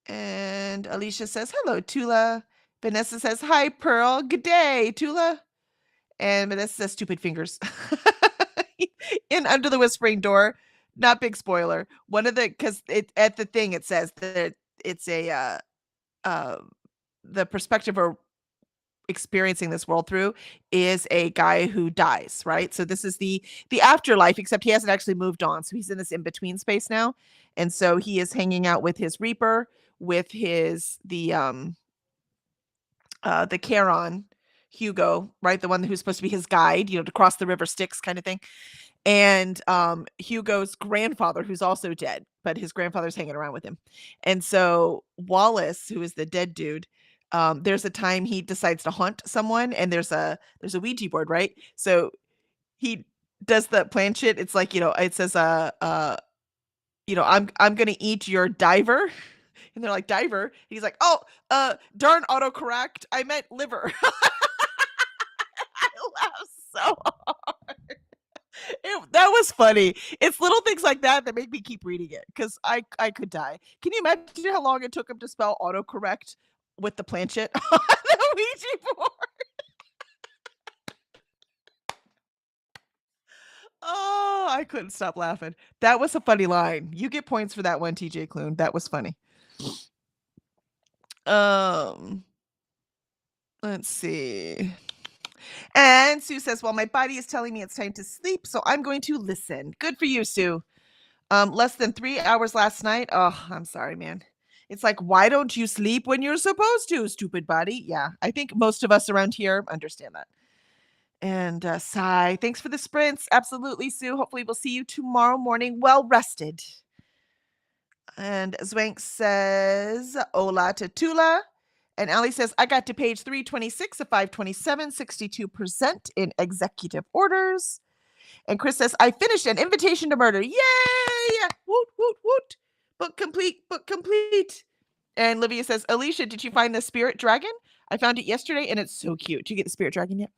And Alicia says, hello, Tula. Vanessa says, hi, Pearl. Good day, Tula. And Vanessa says, stupid fingers. In Under the Whispering Door, not big spoiler. One of the, because at the thing, it says that it's a, the perspective or experiencing this world through is a guy who dies, right? So this is the afterlife, except he hasn't actually moved on. So he's in this in-between space now. And so he is hanging out with his Reaper, with his the Charon, Hugo, right? The one who's supposed to be his guide, to cross the river Styx kind of thing. And Hugo's grandfather, who's also dead, but his grandfather's hanging around with him. And so Wallace, who is the dead dude, there's a time he decides to haunt someone, and there's a Ouija board, right? So he does the planchette. It's like, it says, I'm gonna eat your diver. And they're like, diver? He's like, oh, darn autocorrect. I meant liver. I laugh so hard. That was funny. It's little things like that that make me keep reading it because I could die. Can you imagine how long it took him to spell autocorrect with the planchette on the Ouija board? Oh, I couldn't stop laughing. That was a funny line. You get points for that one, TJ Klune. That was funny. Um, let's see. And Sue says, "Well, my body is telling me it's time to sleep, so I'm going to listen." Good for you, Sue. Less than 3 hours last night. Oh, I'm sorry, man. It's like, why don't you sleep when you're supposed to, stupid body? Yeah, I think most of us around here understand that. And Sigh, thanks for the sprints. Absolutely, Sue. Hopefully, we'll see you tomorrow morning well rested. And Zwank says, "Hola to Tula." And Ali says, "I got to page 326 of 527, 62% in executive orders." And Chris says, "I finished An Invitation to Murder. Yay! Woot, woot, woot. Book complete, book complete." And Livia says, "Alicia, did you find the spirit dragon? I found it yesterday and it's so cute. Did you get the spirit dragon yet?"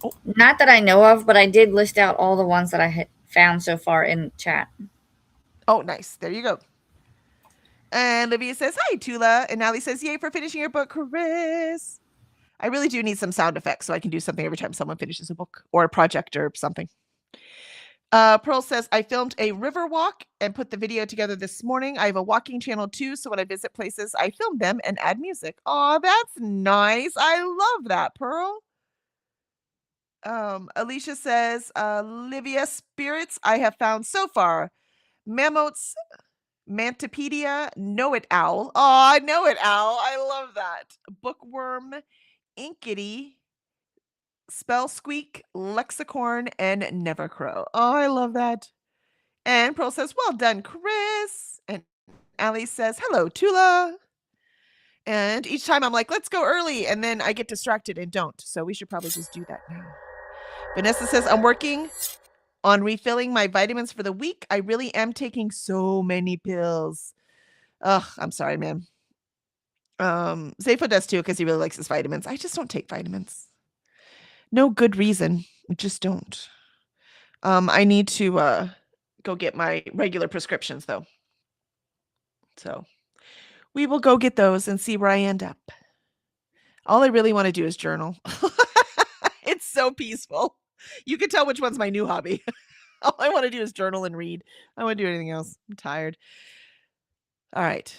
Oh, Not that I know of, but I did list out all the ones that I had found so far in chat. oh, nice. There you go. And Livia says, "Hi, Tula." And Ali says, "Yay for finishing your book, Chris." I really do need some sound effects so I can do something every time someone finishes a book or a project or something. Pearl says, "I filmed a river walk and put the video together this morning. I have a walking channel too, so when I visit places, I film them and add music." Oh, that's nice. I love that, Pearl. Alicia says, "Livia spirits I have found so far: Mammoths, Mantipedia, Know It Owl." Oh, Know It Owl. I love that. Bookworm, Inkity, Spell Squeak, Lexicorn, and Nevercrow. Oh, I love that. And Pearl says, "Well done, Chris." And Ali says, "Hello, Tula." And each time I'm like, "Let's go early." And then I get distracted and don't. So we should probably just do that now. Vanessa says, "I'm working on refilling my vitamins for the week. I really am taking so many pills." Ugh, I'm sorry, man. Zayfo does too because he really likes his vitamins. I just don't take vitamins. No good reason. I just don't. I need to go get my regular prescriptions though. So we will go get those and see where I end up. All I really want to do is journal. It's so peaceful. You can tell which one's my new hobby. All I want to do is journal and read. I don't want to do anything else. I'm tired. All right.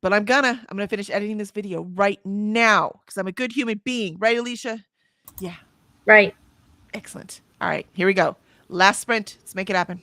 But I'm gonna finish editing this video right now because I'm a good human being. Right, Alicia? Yeah. Right. Excellent. All right. Here we go. Last sprint. Let's make it happen.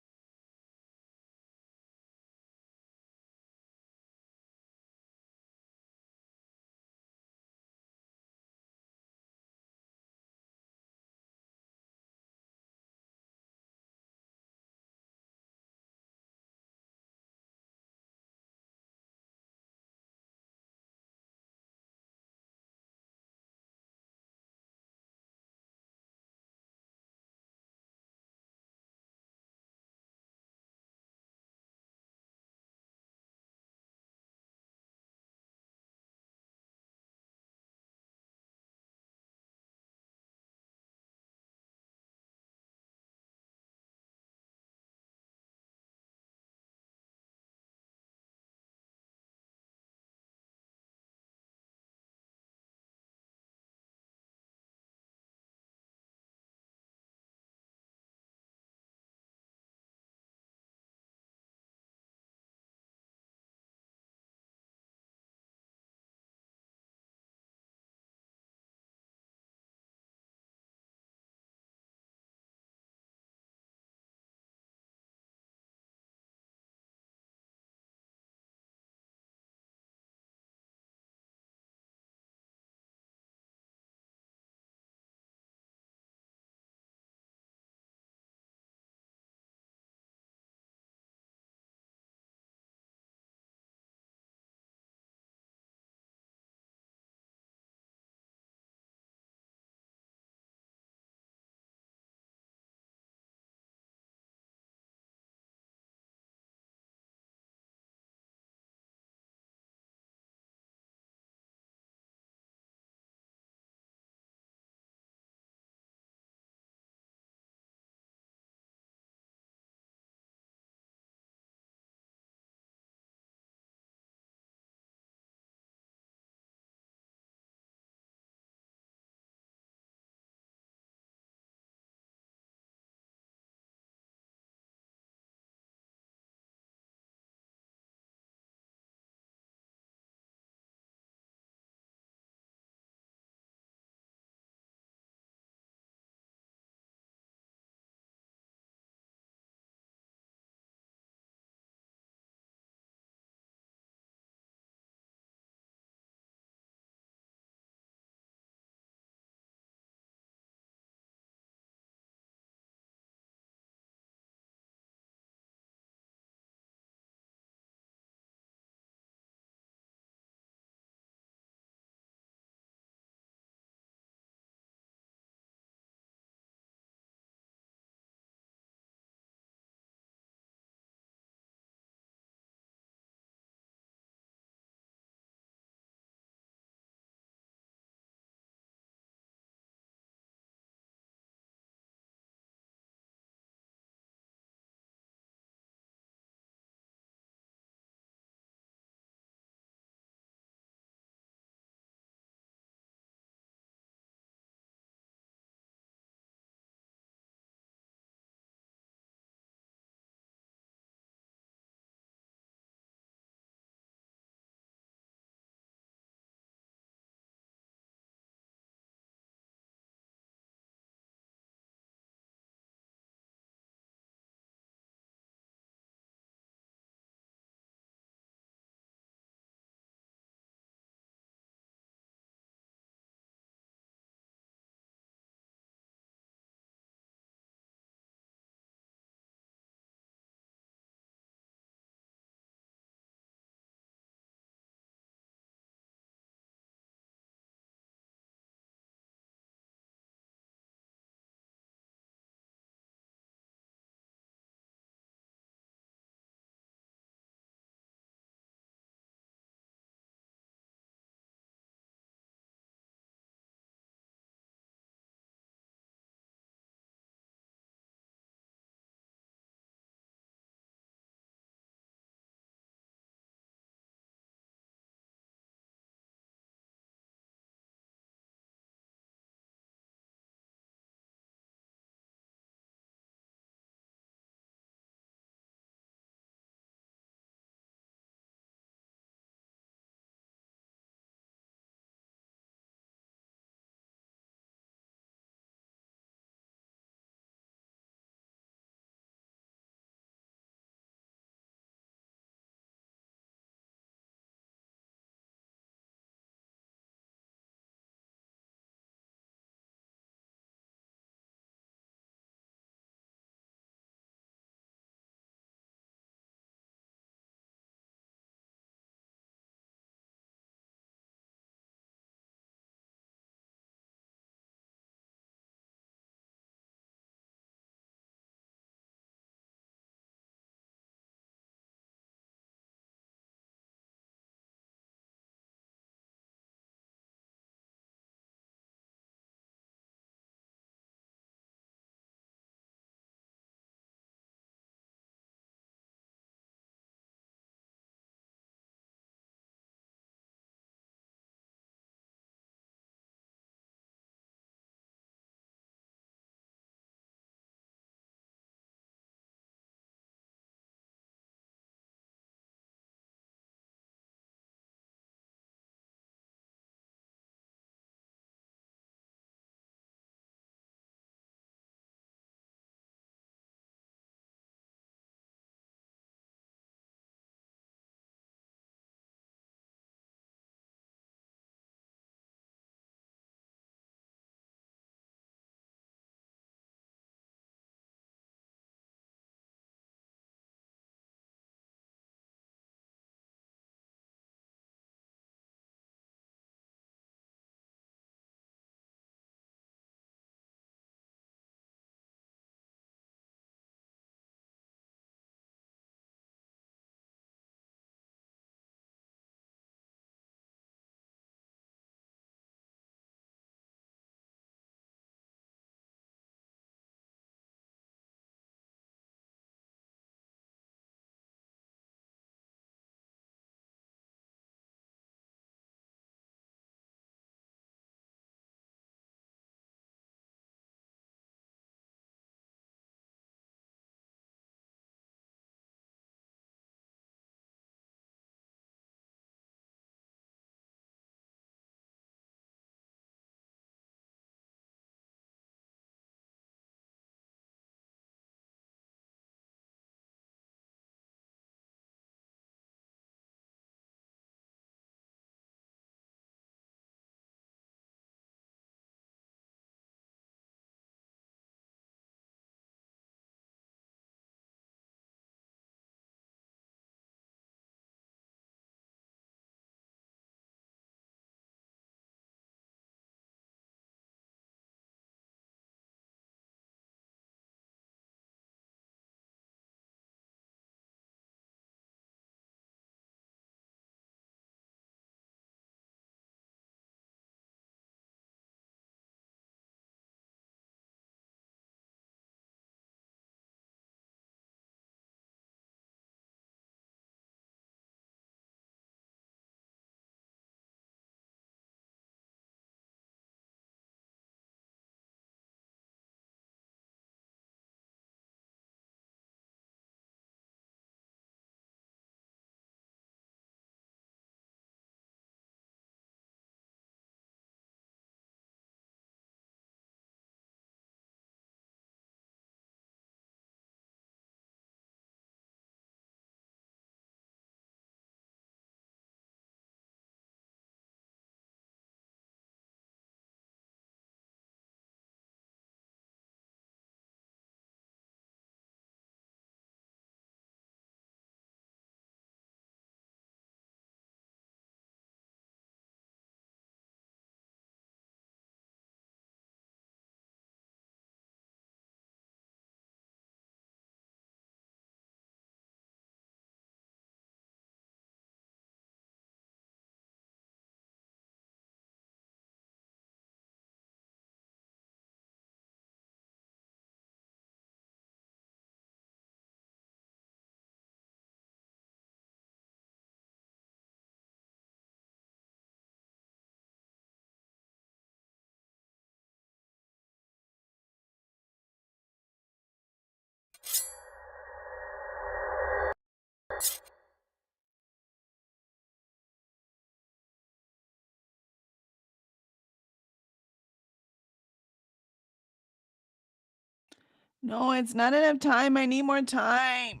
No, it's not enough time. I need more time.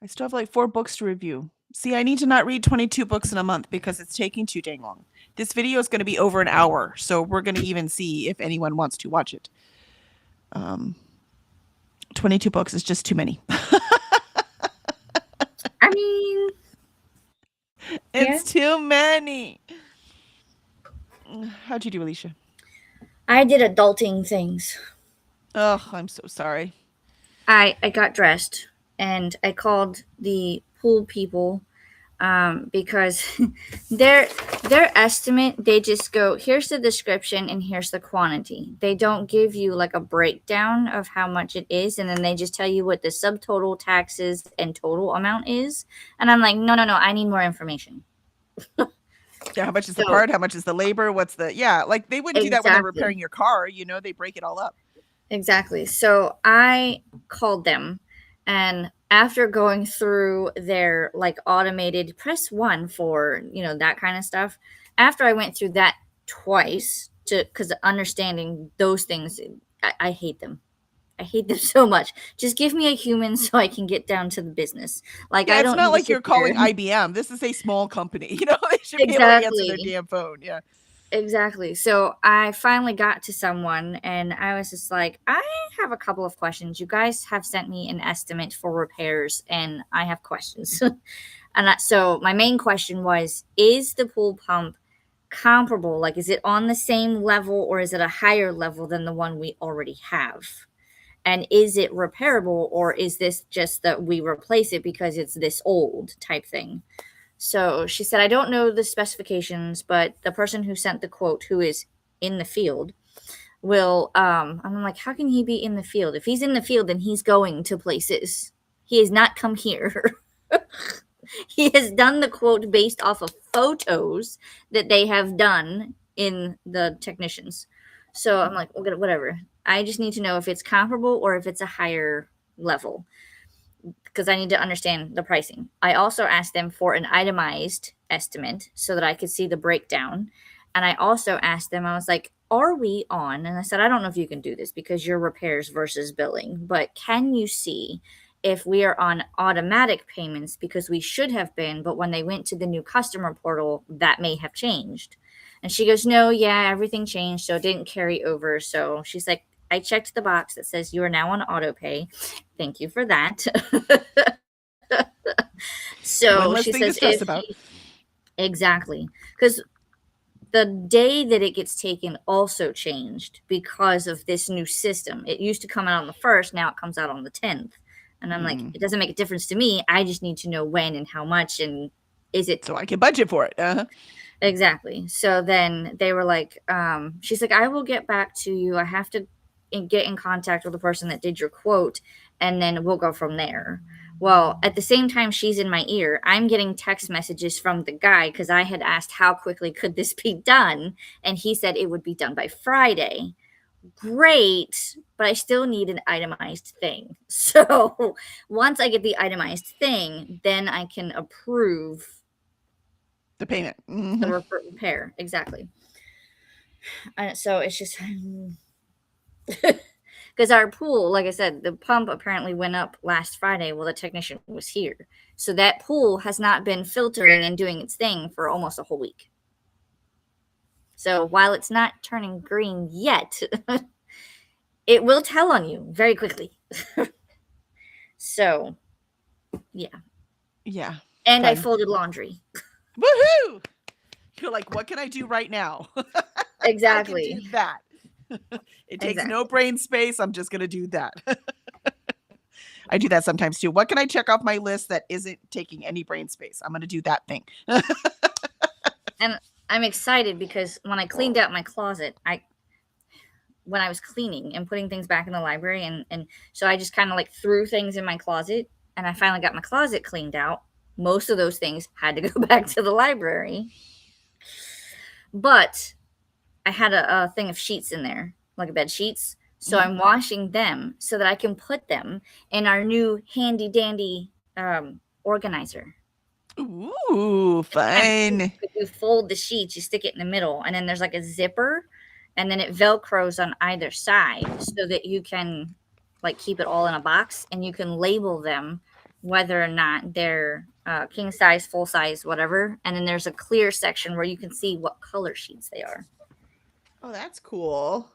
I still have like 4 books to review. See, I need to not read 22 books in a month because it's taking too dang long. This video is going to be over an hour, so we're going to even see if anyone wants to watch it. 22 books is just too many. I mean, yeah. It's too many. How'd you do, Alicia? I did adulting things. Oh, I'm so sorry. I got dressed and I called the pool people because their estimate, they just go, here's the description and here's the quantity. They don't give you like a breakdown of how much it is, and then they just tell you what the subtotal, taxes, and total amount is. And I'm like, no, I need more information. Yeah, how much is the So- part? How much is the labor? What's the like they wouldn't do that when they're Exactly. repairing your car, they break it all up. Exactly. So I called them, and after going through their like automated press 1 for, that kind of stuff, after I went through that twice because understanding those things, I hate them. I hate them so much. Just give me a human so I can get down to the business. Like, Yeah, I it's don't not need to like sit you're calling there- IBM. This is a small company. They should be able to answer their Exactly. damn phone. Yeah. Exactly. So I finally got to someone and I was just like, I have a couple of questions. You guys have sent me an estimate for repairs and I have questions. So my main question was, is the pool pump comparable? Like, is it on the same level or is it a higher level than the one we already have? And is it repairable, or is this just that we replace it because it's this old type thing? So she said, I don't know the specifications, but the person who sent the quote, who is in the field, will, I'm like, how can he be in the field? If he's in the field, then he's going to places. He has not come here. He has done the quote based off of photos that they have done in the technicians. So I'm like, okay, whatever. I just need to know if it's comparable or if it's a higher level, because I need to understand the pricing. I also asked them for an itemized estimate so that I could see the breakdown. And I also asked them, I was like, are we on? And I said, I don't know if you can do this because you're repairs versus billing, but can you see if we are on automatic payments, because we should have been, but when they went to the new customer portal, that may have changed. And she goes, no, yeah, everything changed, so it didn't carry over. So she's like, I checked the box that says you are now on auto pay. Thank you for that. One So less she thing to says, stress about. exactly, because the day that it gets taken also changed because of this new system. It used to come out on the 1st, now it comes out on the 10th. And I'm like, it doesn't make a difference to me. I just need to know when and how much, and is it So I can budget for it. exactly. So then they were like, she's like, I will get back to you. I have to get in contact with the person that did your quote, and then we'll go from there. Well, at the same time she's in my ear, I'm getting text messages from the guy because I had asked how quickly could this be done, and he said it would be done by Friday. Great, but I still need an itemized thing. So once I get the itemized thing, then I can approve The payment. the repair. Exactly. So it's just because our pool, like I said, the pump apparently went up last Friday while the technician was here. So that pool has not been filtering and doing its thing for almost a whole week. So while it's not turning green yet, it will tell on you very quickly. So, yeah. Yeah. And I Fun. folded laundry. Woohoo! You're like, what can I do right now? Exactly. I can do that. It takes Exactly. no brain space. I'm just going to do that. I do that sometimes too. What can I check off my list that isn't taking any brain space? I'm going to do that thing. And I'm excited because when I cleaned out my closet, when I was cleaning and putting things back in the library, and so I just kind of like threw things in my closet, and I finally got my closet cleaned out. Most of those things had to go back to the library. But I had a thing of sheets in there, like bed sheets. So I'm washing them so that I can put them in our new handy dandy organizer. Ooh, fun. You fold the sheets, you stick it in the middle, and then there's like a zipper and then it velcros on either side so that you can like keep it all in a box, and you can label them whether or not they're king size, full size, whatever. And then there's a clear section where you can see what color sheets they are. Oh, that's cool.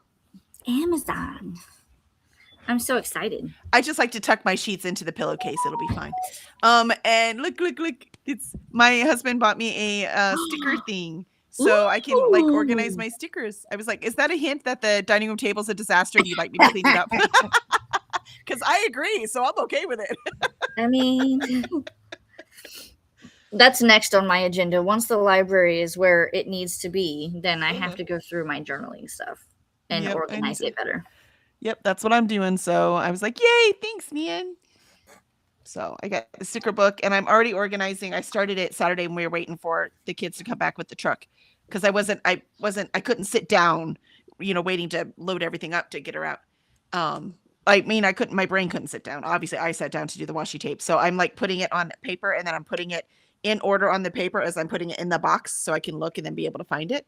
Amazon. I'm so excited. I just like to tuck my sheets into the pillowcase. It'll be fine. And look. It's my husband bought me a sticker thing. So I can like organize my stickers. I was like, is that a hint that the dining room table's a disaster and you'd like me to clean it up? Because I agree. So I'm okay with it. I mean, that's next on my agenda. Once the library is where it needs to be, then I have to go through my journaling stuff and organize it better. Yep, that's what I'm doing. So I was like, yay, thanks, man. So I got the sticker book and I'm already organizing. I started it Saturday when we were waiting for the kids to come back with the truck because I couldn't sit down, waiting to load everything up to get her out. My brain couldn't sit down. Obviously I sat down to do the washi tape. So I'm like putting it on paper and then I'm putting it in order on the paper as I'm putting it in the box so I can look and then be able to find it.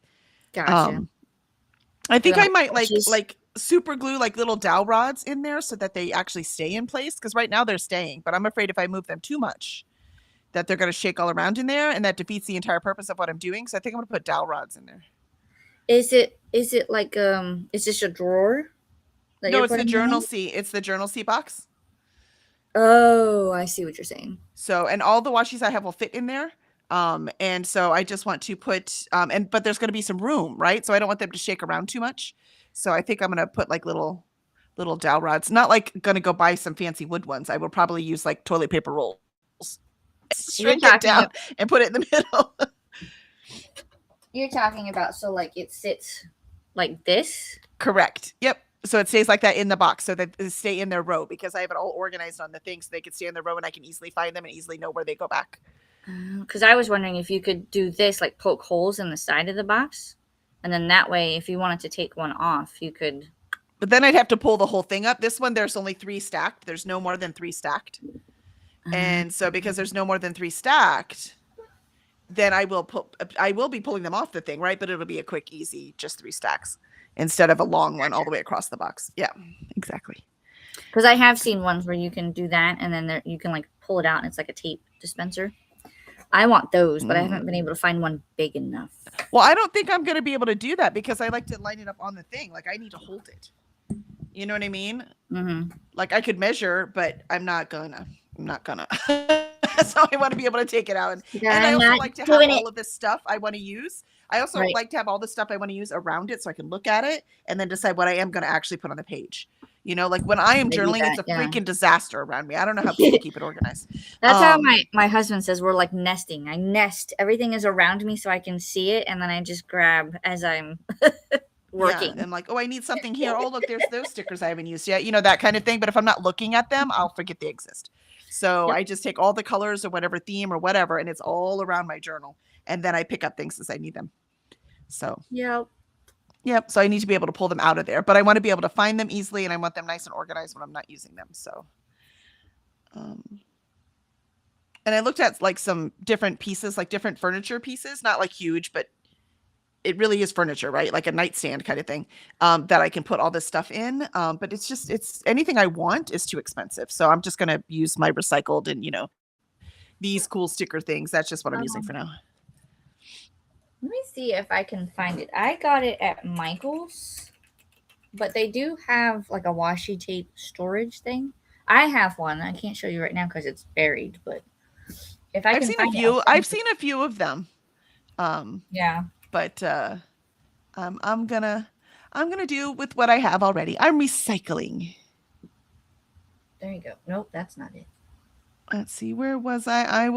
Gotcha. I think I might like super glue like little dowel rods in there so that they actually stay in place. Because right now they're staying, but I'm afraid if I move them too much that they're going to shake all around in there and that defeats the entire purpose of what I'm doing. So I think I'm going to put dowel rods in there. Is it like, is this a drawer? No, it's the Journal C. It's the Journal C box. Oh, I see what you're saying. So, and all the washies I have will fit in there. And so I just want to put, but there's going to be some room, right? So I don't want them to shake around too much. So I think I'm going to put like little dowel rods, not like going to go buy some fancy wood ones. I will probably use like toilet paper rolls, shrink it down and put it in the middle. You're talking about, so like it sits like this? Correct. Yep. So it stays like that in the box so that they stay in their row because I have it all organized on the thing so they can stay in their row and I can easily find them and easily know where they go back. Because I was wondering if you could do this, like poke holes in the side of the box. And then that way, if you wanted to take one off, you could. But then I'd have to pull the whole thing up. This one, there's only 3 stacked. There's no more than 3 stacked. And so because there's no more than 3 stacked, then I will be pulling them off the thing, right? But it'll be a quick, easy, just 3 stacks instead of a long one all the way across the box. Yeah, exactly. Because I have seen ones where you can do that and then you can like pull it out and it's like a tape dispenser. I want those, but I haven't been able to find one big enough. Well, I don't think I'm going to be able to do that because I like to line it up on the thing. Like I need to hold it. You know what I mean? Mm-hmm. Like I could measure, but I'm not gonna. So I want to be able to take it out. And I also like to have all of this stuff I want to use. I also like to have all the stuff I want to use around it so I can look at it and then decide what I am going to actually put on the page. Like when I am journaling, it's a freaking disaster around me. I don't know how people keep it organized. That's how my husband says we're like nesting. I nest. Everything is around me so I can see it. And then I just grab as I'm working. Yeah, and like, oh, I need something here. Oh, look, there's those stickers I haven't used yet. That kind of thing. But if I'm not looking at them, I'll forget they exist. So I just take all the colors or whatever theme or whatever, and it's all around my journal. And then I pick up things as I need them. So. Yep. So I need to be able to pull them out of there, but I want to be able to find them easily and I want them nice and organized when I'm not using them. So, and I looked at like some different pieces, like different furniture pieces, not like huge, but it really is furniture, right? Like a nightstand kind of thing, that I can put all this stuff in. But it's anything I want is too expensive. So I'm just going to use my recycled and, these cool sticker things. That's just what I'm using for now. Let me see if I can find it. I got it at Michael's, but they do have like a washi tape storage thing. I have one. I can't show you right now because it's buried, but if I can find it, I've seen a few of them. Yeah. But I'm gonna do with what I have already. I'm recycling. There you go. Nope, that's not it. Let's see, where was I?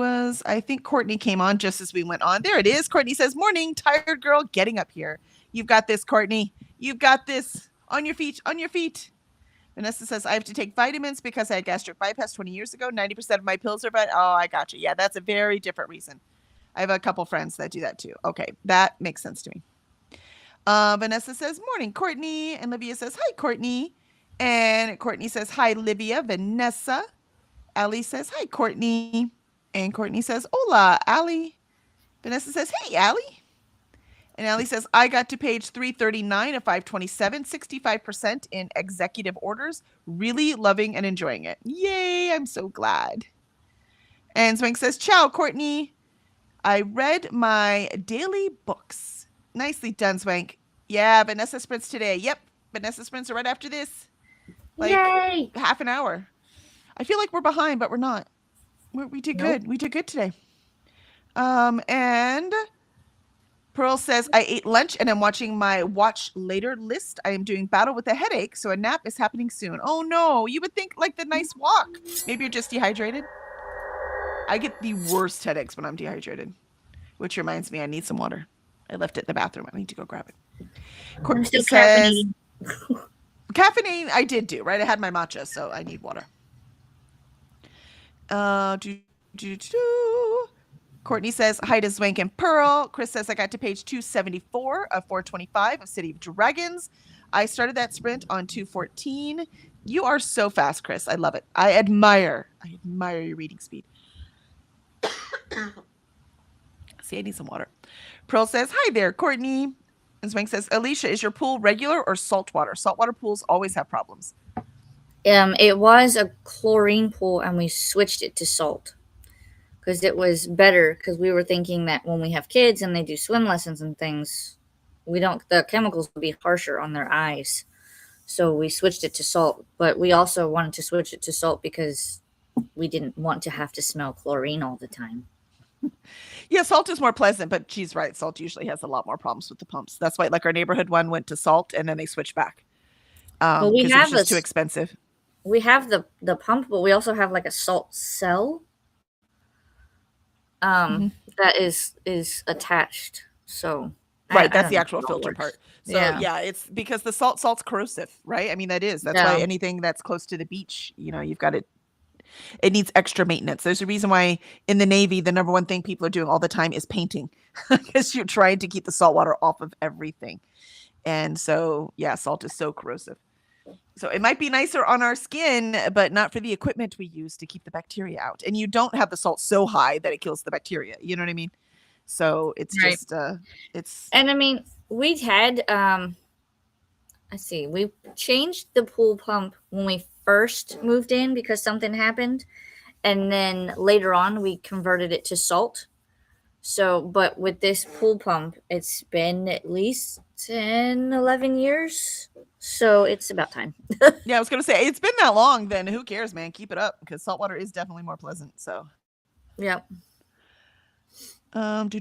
I think Courtney came on just as we went on. There it is. Courtney says, morning, tired girl, getting up here. You've got this, Courtney. You've got this. On your feet, on your feet. Vanessa says, I have to take vitamins because I had gastric bypass 20 years ago. 90% of my pills are Oh, I got you. Yeah, that's a very different reason. I have a couple friends that do that too. Okay, that makes sense to me. Vanessa says, morning, Courtney. And Livia says, hi, Courtney. And Courtney says, hi, Livia, Vanessa. Allie says, hi, Courtney. And Courtney says, hola, Allie. Vanessa says, hey, Allie. And Allie says, I got to page 339 of 527, 65% in executive orders. Really loving and enjoying it. Yay, I'm so glad. And Swank says, ciao, Courtney. I read my daily books. Nicely done, Swank. Yeah, Vanessa sprints today. Yep, Vanessa sprints are right after this. Like Yay! half an hour. I feel like we're behind, but we're not. We did Nope. good. We did good today. And Pearl says, I ate lunch and I'm watching my watch later list. I am doing battle with a headache, so a nap is happening soon. Oh no, you would think like the nice walk. Maybe you're just dehydrated. I get the worst headaches when I'm dehydrated, which reminds me I need some water. I left it in the bathroom. I need to go grab it. I'm still says, caffeinating. Caffeine, I did do, right? I had my matcha, so I need water. Courtney says, hi to Zwank and Pearl. Chris says, I got to page 274 of 425 of City of Dragons. I started that sprint on 214. You are so fast, Chris. I love it. I admire your reading speed. See, I need some water. Pearl says, hi there, Courtney. And Zwank says, Alicia, is your pool regular or saltwater? Saltwater pools always have problems. It was a chlorine pool, and we switched it to salt because it was better. Because we were thinking that when we have kids and they do swim lessons and things, the chemicals would be harsher on their eyes. So we switched it to salt. But we also wanted to switch it to salt because we didn't want to have to smell chlorine all the time. Yeah, salt is more pleasant, but she's right. Salt usually has a lot more problems with the pumps. That's why, like, our neighborhood one went to salt and then they switched back. Well, we because have it was just too expensive. We have the pump, but we also have like a salt cell that is attached. So right, that's the actual filter part. So Yeah. it's because the salt's corrosive, right? I mean, that's Yeah. why anything that's close to the beach, you've got it needs extra maintenance. There's a reason why in the Navy, the number one thing people are doing all the time is painting, because you're trying to keep the salt water off of everything. And so, yeah, salt is so corrosive. So it might be nicer on our skin, but not for the equipment we use to keep the bacteria out. And you don't have the salt so high that it kills the bacteria. You know what I mean? So it's Right. just, it's. And I mean, we had, we changed the pool pump when we first moved in because something happened. And then later on, we converted it to salt. So, but with this pool pump, it's been at least 10, 11 years. So it's about time. Yeah, I was going to say, it's been that long, then who cares, man? Keep it up, because saltwater is definitely more pleasant. So, Yep. And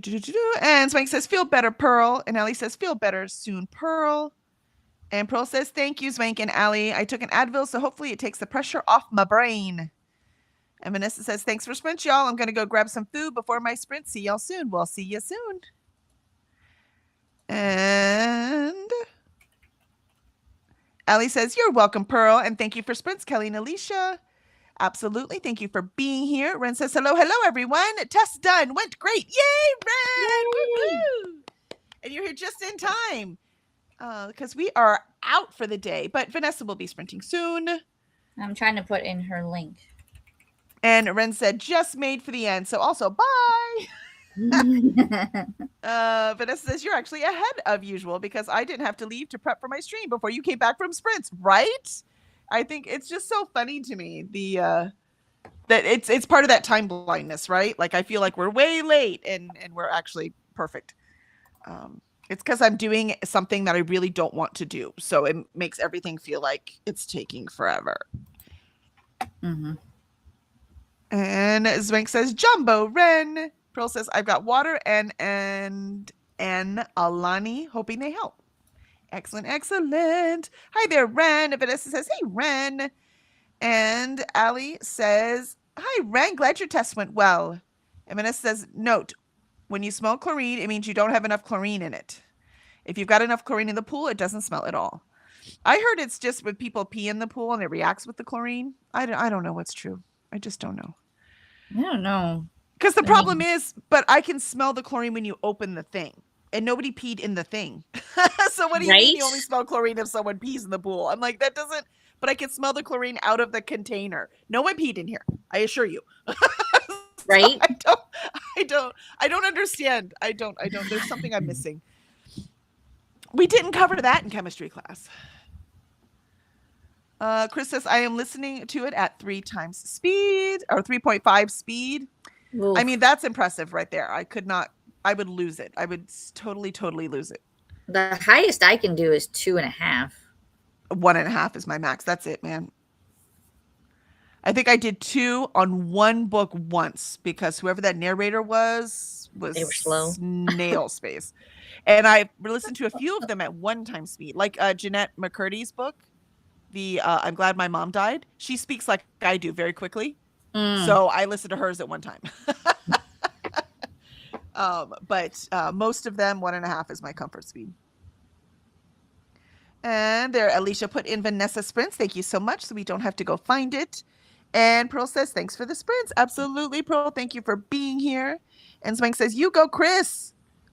Swank says, feel better, Pearl. And Allie says, feel better soon, Pearl. And Pearl says, thank you, Swank and Allie. I took an Advil, so hopefully it takes the pressure off my brain. And Vanessa says, thanks for sprint, y'all. I'm going to go grab some food before my sprint. See y'all soon. We'll see you soon. And Allie says, you're welcome, Pearl. And thank you for sprints, Kelly and Alicia. Absolutely. Thank you for being here. Ren says, hello, everyone. Test done. Went great. Yay, Ren. Woo-hoo. And you're here just in time because we are out for the day. But Vanessa will be sprinting soon. I'm trying to put in her link. And Ren said, just made for the end. So also, bye. Vanessa says, you're actually ahead of usual because I didn't have to leave to prep for my stream before you came back from sprints, right? I think it's just so funny to me, that it's part of that time blindness, right? Like, I feel like we're way late and we're actually perfect. It's because I'm doing something that I really don't want to do. So it makes everything feel like it's taking forever. Mm-hmm. And Zwank says, Jumbo Ren. Pearl says, I've got water and Alani, hoping they help. Excellent. Hi there, Ren. Vanessa says, hey, Ren. And Allie says, hi, Ren. Glad your test went well. And Vanessa says, note, when you smell chlorine, it means you don't have enough chlorine in it. If you've got enough chlorine in the pool, it doesn't smell at all. I heard it's just when people pee in the pool and it reacts with the chlorine. I don't know what's true. I just don't know. I don't know. Because the problem is, but I can smell the chlorine when you open the thing. And nobody peed in the thing. So what do you mean you only smell chlorine if someone pees in the pool? I'm like, that doesn't, but I can smell the chlorine out of the container. No one peed in here. I assure you. Right? I don't understand. I don't, there's something I'm missing. We didn't cover that in chemistry class. Chris says, I am listening to it at 3 times speed or 3.5 speed. I mean, that's impressive right there. I would lose it. I would totally lose it. The highest I can do is 2.5. 1.5 is my max. That's it, man. I think I did 2 on one book once because whoever that narrator was They were slow. snail space. And I listened to a few of them at 1 time speed, like Jeanette McCurdy's book, the I'm Glad My Mom Died. She speaks like I do very quickly. So I listened to hers at 1 time. But most of them, 1.5 is my comfort speed. And there, Alicia put in Vanessa Sprints. Thank you so much. So we don't have to go find it. And Pearl says, thanks for the sprints. Absolutely, Pearl. Thank you for being here. And Swank says, you go, Chris.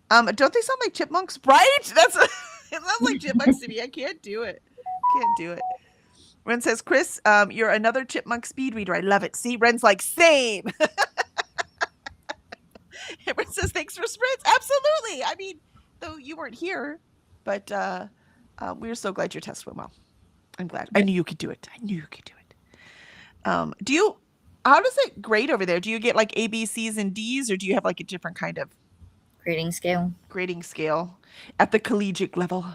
Don't they sound like chipmunks? Right? It sounds like chipmunks to me. I can't do it. Ren says, Chris, you're another chipmunk speed reader. I love it. See, Ren's like, same. Ren says, thanks for sprints. Absolutely. I mean, though you weren't here, but we were so glad your test went well. I'm glad. I knew you could do it. How does it grade over there? Do you get like A, B, C's, and D's, or do you have like a different kind of grading scale at the collegiate level?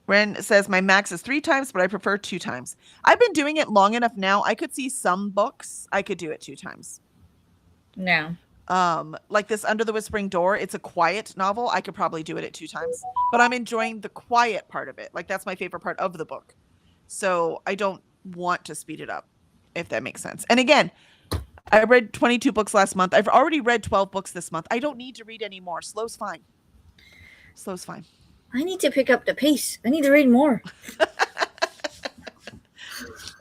Ren says, my max is 3 times, but I prefer 2 times. I've been doing it long enough now. I could see some books. I could do it 2 times. No. Like this Under the Whispering Door. It's a quiet novel. I could probably do it at 2 times, but I'm enjoying the quiet part of it. Like that's my favorite part of the book. So I don't want to speed it up, if that makes sense. And again, I read 22 books last month. I've already read 12 books this month. I don't need to read any more. Slow's fine. I need to pick up the pace. I need to read more.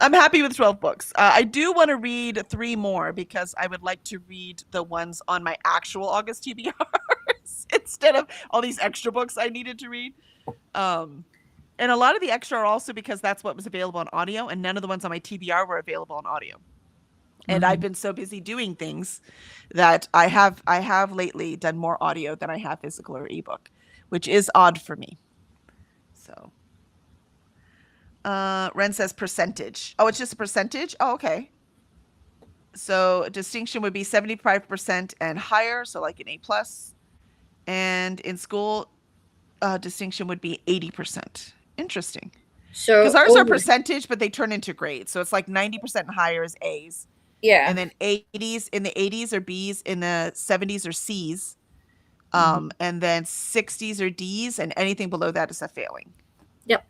I'm happy with 12 books. I do want to read 3 more because I would like to read the ones on my actual August TBRs instead of all these extra books I needed to read. And a lot of the extra are also because that's what was available on audio, and none of the ones on my TBR were available on audio. And I've been so busy doing things that I have lately done more audio than I have physical or ebook, which is odd for me. So Ren says percentage. Oh, it's just a percentage? Oh, okay. So distinction would be 75% and higher, so like an A+. And in school, distinction would be 80%. Interesting. So because ours are percentage, but they turn into grades. So it's like 90% and higher is A's. Yeah. And then 80s in the 80s are B's, in the 70s are C's. And then 60s are D's, and anything below that is a failing. Yep.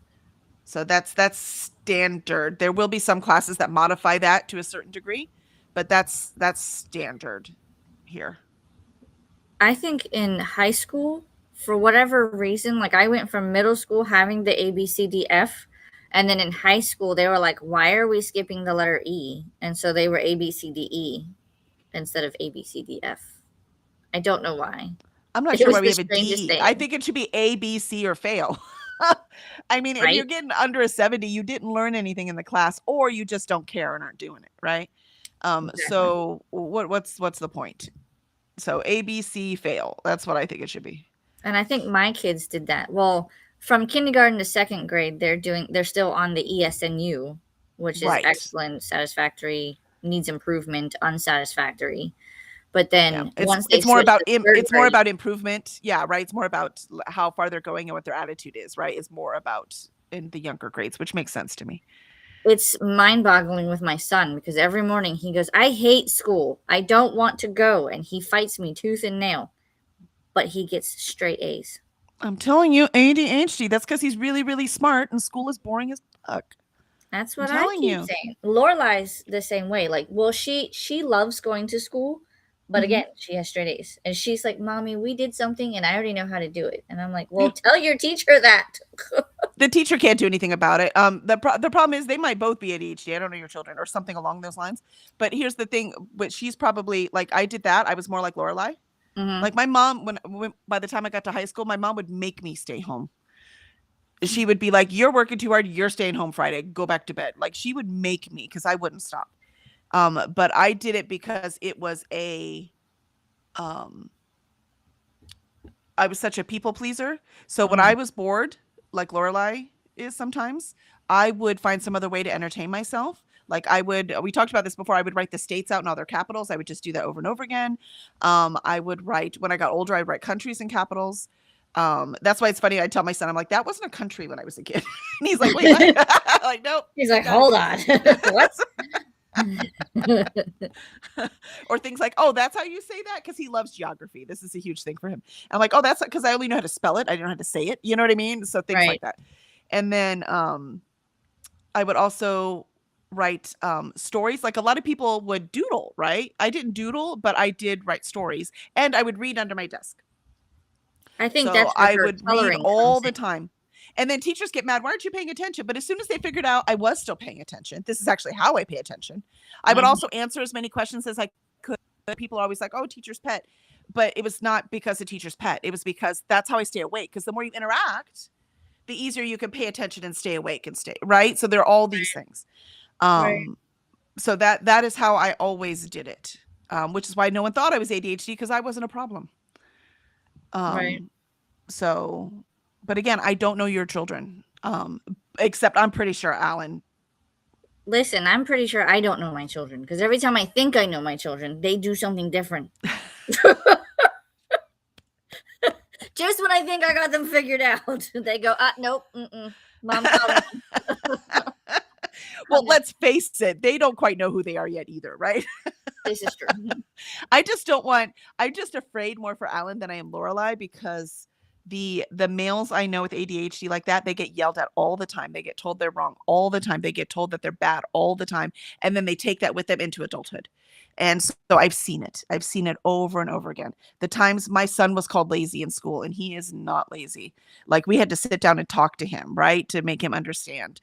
So that's standard. There will be some classes that modify that to a certain degree, but that's standard here. I think in high school, for whatever reason, like I went from middle school having the A, B, C, D, F, and then in high school they were like, why are we skipping the letter E? And so they were A, B, C, D, E instead of A, B, C, D, F. I don't know why. I'm not sure why we have a D. I think it should be A, B, C, or fail. I mean, if you're getting under a 70, you didn't learn anything in the class, or you just don't care and aren't doing it, right? Exactly. So what's the point? So A, B, C, fail. That's what I think it should be. And I think my kids did that. Well, from kindergarten to 2nd grade, they're still on the ESNU, which is excellent, satisfactory, needs improvement, unsatisfactory. But then once it's more about improvement. Yeah, right. It's more about how far they're going and what their attitude is, right? It's more about in the younger grades, which makes sense to me. It's mind-boggling with my son because every morning he goes, I hate school. I don't want to go. And he fights me tooth and nail. But he gets straight A's. I'm telling you, ADHD. That's because he's really, really smart and school is boring as fuck. That's what I keep saying. Lorelai's the same way. Like, well, she loves going to school. But again, she has straight A's. And she's like, Mommy, we did something and I already know how to do it. And I'm like, well, tell your teacher that. The teacher can't do anything about it. The problem is they might both be ADHD. I don't know your children or something along those lines. But here's the thing. But she's probably like, I did that. I was more like Lorelai. Like my mom, when by the time I got to high school, my mom would make me stay home. She would be like, you're working too hard. You're staying home Friday. Go back to bed. Like she would make me because I wouldn't stop. But I did it because it was I I was such a people pleaser. So when I Mm. was bored, like Lorelai is sometimes, I would find some other way to entertain myself. Like I would, we talked about this before. I would write the states out in all their capitals. I would just do that over and over again. I would write when I got older. I'd write countries in capitals. That's why it's funny. I tell my son, I'm like, that wasn't a country when I was a kid, and he's like, wait, what? I'm like, nope. He's like, hold on. What? Or things like, oh, that's how you say that, because he loves geography. This is a huge thing for him. I'm like, oh, that's because I only know how to spell it. I don't know how to say it. You know what I mean? So things Right. like that. And then I would also write stories. Like a lot of people would doodle, right? I didn't doodle, but I did write stories, and I would read under my desk. I think So that's where I her would read coloring all comes the in. time. And then teachers get mad. Why aren't you paying attention? But as soon as they figured out I was still paying attention, this is actually how I pay attention. I would Mhm. also answer as many questions as I could. People are always like, oh, teacher's pet. But it was not because of teacher's pet. It was because that's how I stay awake. Because the more you interact, the easier you can pay attention and stay awake and stay right. So there are all these things. Right. So that is how I always did it. Which is why no one thought I was ADHD, because I wasn't a problem. Right. So, but again, I don't know your children. Except I'm pretty sure Alan. Listen, I'm pretty sure I don't know my children, because every time I think I know my children, they do something different. Just when I think I got them figured out, they go, nope, Mom calling. Well, let's face it, they don't quite know who they are yet either, right? This is true. I'm just afraid more for Alan than I am Lorelai, because the males I know with ADHD like that, they get yelled at all the time. They get told they're wrong all the time. They get told that they're bad all the time. And then they take that with them into adulthood. And so I've seen it. I've seen it over and over again. The times my son was called lazy in school, and he is not lazy. Like we had to sit down and talk to him, right? To make him understand.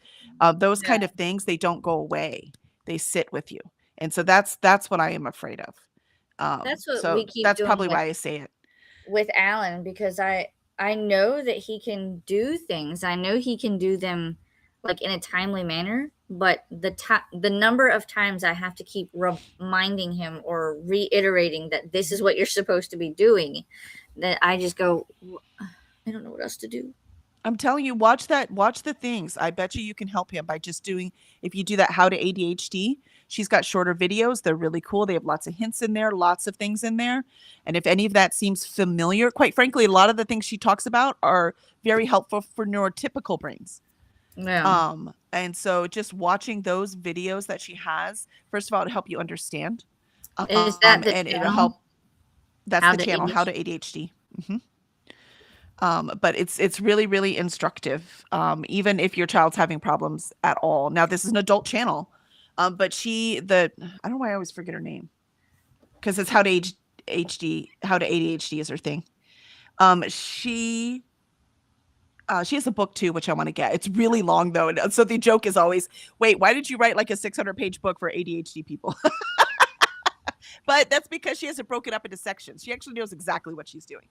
Those kind of things, they don't go away. They sit with you. And so that's what I am afraid of. That's what So we keep that's doing probably why I say it. with Alan, because I know that he can do things. I know he can do them like in a timely manner, but the number of times I have to keep reminding him or reiterating that this is what you're supposed to be doing, that I just go, I don't know what else to do. I'm telling you, watch the things. I bet you can help him by just doing, if you do that how to ADHD, she's got shorter videos. They're really cool. They have lots of hints in there, lots of things in there. And if any of that seems familiar, quite frankly, a lot of the things she talks about are very helpful for neurotypical brains. Yeah. And so just watching those videos that she has, first of all, to help you understand. Is that the and it'll channel? help. That's How the to channel, How to ADHD. But it's really, really instructive, even if your child's having problems at all. Now, this is an adult channel, but I don't know why I always forget her name, because it's How to ADHD is her thing. She has a book too, which I want to get. It's really long though, and so the joke is always, wait, why did you write like a 600-page book for ADHD people? But that's because she has it broken up into sections. She actually knows exactly what she's doing.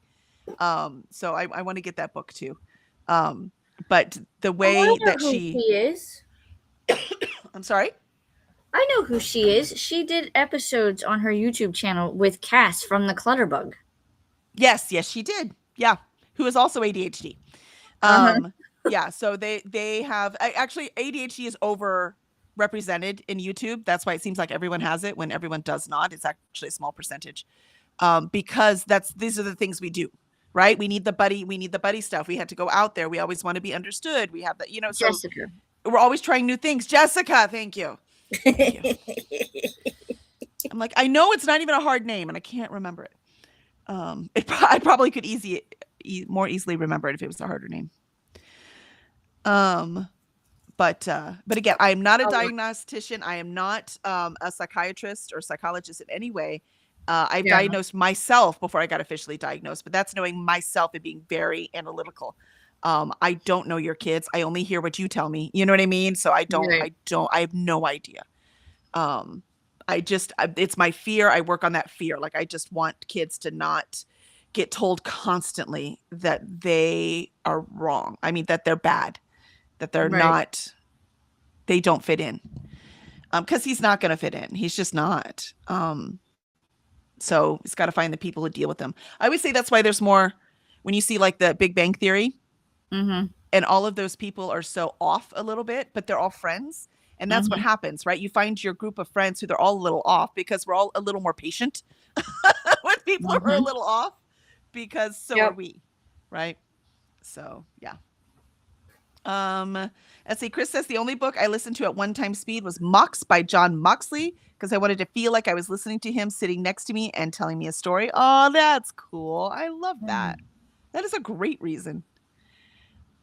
So I want to get that book too. But the way that she is. I'm sorry? I know who she is. She did episodes on her YouTube channel with Cass from the Clutterbug. Yes, she did. Yeah. Who is also ADHD. Yeah, so they have, actually ADHD is overrepresented in YouTube. That's why it seems like everyone has it when everyone does not. It's actually a small percentage. Because these are the things we do. Right? We need the buddy stuff. We had to go out there. We always want to be understood. We have that, so Jessica. We're always trying new things. Jessica, thank you. Thank you. I'm like, I know it's not even a hard name and I can't remember it. I probably could more easily remember it if it was a harder name. But again, I am not a diagnostician. I am not a psychiatrist or psychologist in any way. I've diagnosed myself before I got officially diagnosed, but that's knowing myself and being very analytical. I don't know your kids. I only hear what you tell me. You know what I mean? So I have no idea. It's my fear. I work on that fear. Like I just want kids to not get told constantly that they are wrong. I mean, that they're bad, that they're not, they don't fit in. 'Cause he's not going to fit in. He's just not. So he's got to find the people who deal with them. I would say that's why there's more when you see like the Big Bang Theory, Mm-hmm. and all of those people are so off a little bit, but they're all friends. And that's what Mm-hmm. happens, right? You find your group of friends who they're all a little off because we're all a little more patient with people who are a Mm-hmm. little off, because so are Yep. we, right? So yeah. Let's see. Chris says the only book I listened to at one time speed was Mox by John Moxley because I wanted to feel like I was listening to him sitting next to me and telling me a story. Oh, that's cool. I love that. That is a great reason.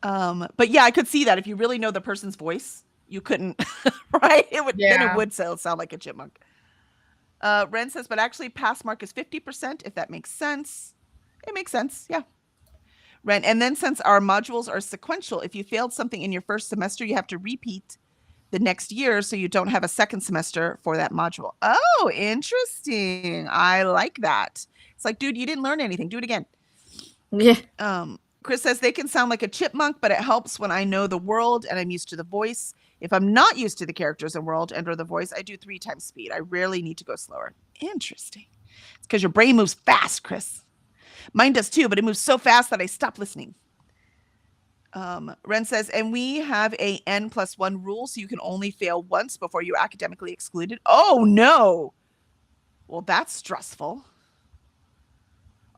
But yeah, I could see that if you really know the person's voice, you couldn't, right? Then it Yeah. would sound like a chipmunk. Ren says, but actually, pass mark is 50%, if that makes sense. It makes sense, yeah. Ren, and then since our modules are sequential, if you failed something in your first semester, you have to repeat the next year so you don't have a second semester for that module. Oh, interesting. I like that. It's like, dude, you didn't learn anything. Do it again. Yeah. Chris says they can sound like a chipmunk, but it helps when I know the world and I'm used to the voice. If I'm not used to the characters and world and or the voice, I do 3 times speed. I rarely need to go slower. Interesting. It's because your brain moves fast, Chris. Mine does too, but it moves so fast that I stop listening. Ren says, and we have a N+1 rule, so you can only fail once before you're academically excluded. Oh, no. Well, that's stressful.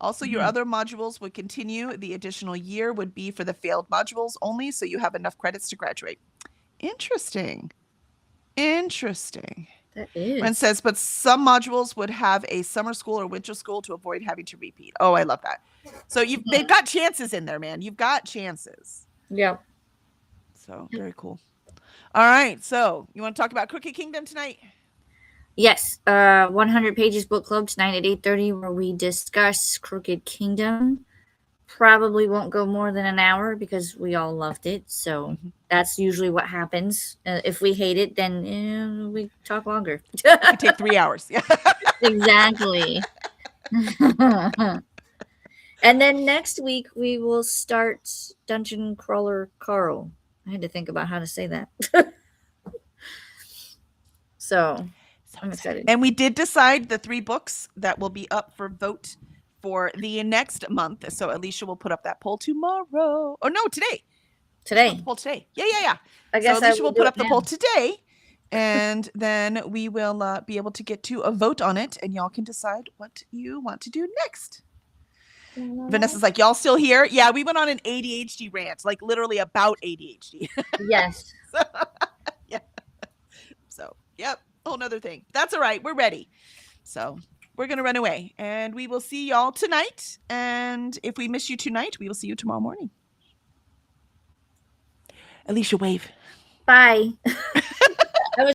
Also, your other modules would continue. The additional year would be for the failed modules only, so you have enough credits to graduate. Interesting. Interesting. That Ren is. says, but some modules would have a summer school or winter school to avoid having to repeat. Oh, I love that. So they've got chances in there, man. You've got chances. Yep. So very cool. All right. So you want to talk about Crooked Kingdom tonight? Yes. 100 Pages Book Club tonight at 8:30, where we discuss Crooked Kingdom. Probably won't go more than an hour because we all loved it. So that's usually what happens. If we hate it, then we talk longer. It could take 3 hours. Yeah. Exactly. And then next week we will start Dungeon Crawler Carl. I had to think about how to say that. So I'm excited. And we did decide the 3 books that will be up for vote for the next month. So Alicia will put up that poll tomorrow. Oh no, today. Today. Poll today. Yeah. I guess so Alicia will put up the now. poll today, and then we will be able to get to a vote on it, and y'all can decide what you want to do next. Vanessa's like, y'all still here? Yeah, we went on an ADHD rant, like literally about ADHD. Yes. Yeah. So, yep, whole nother thing. That's all right. We're ready. So we're going to run away, and we will see y'all tonight. And if we miss you tonight, we will see you tomorrow morning. Alicia, wave. Bye.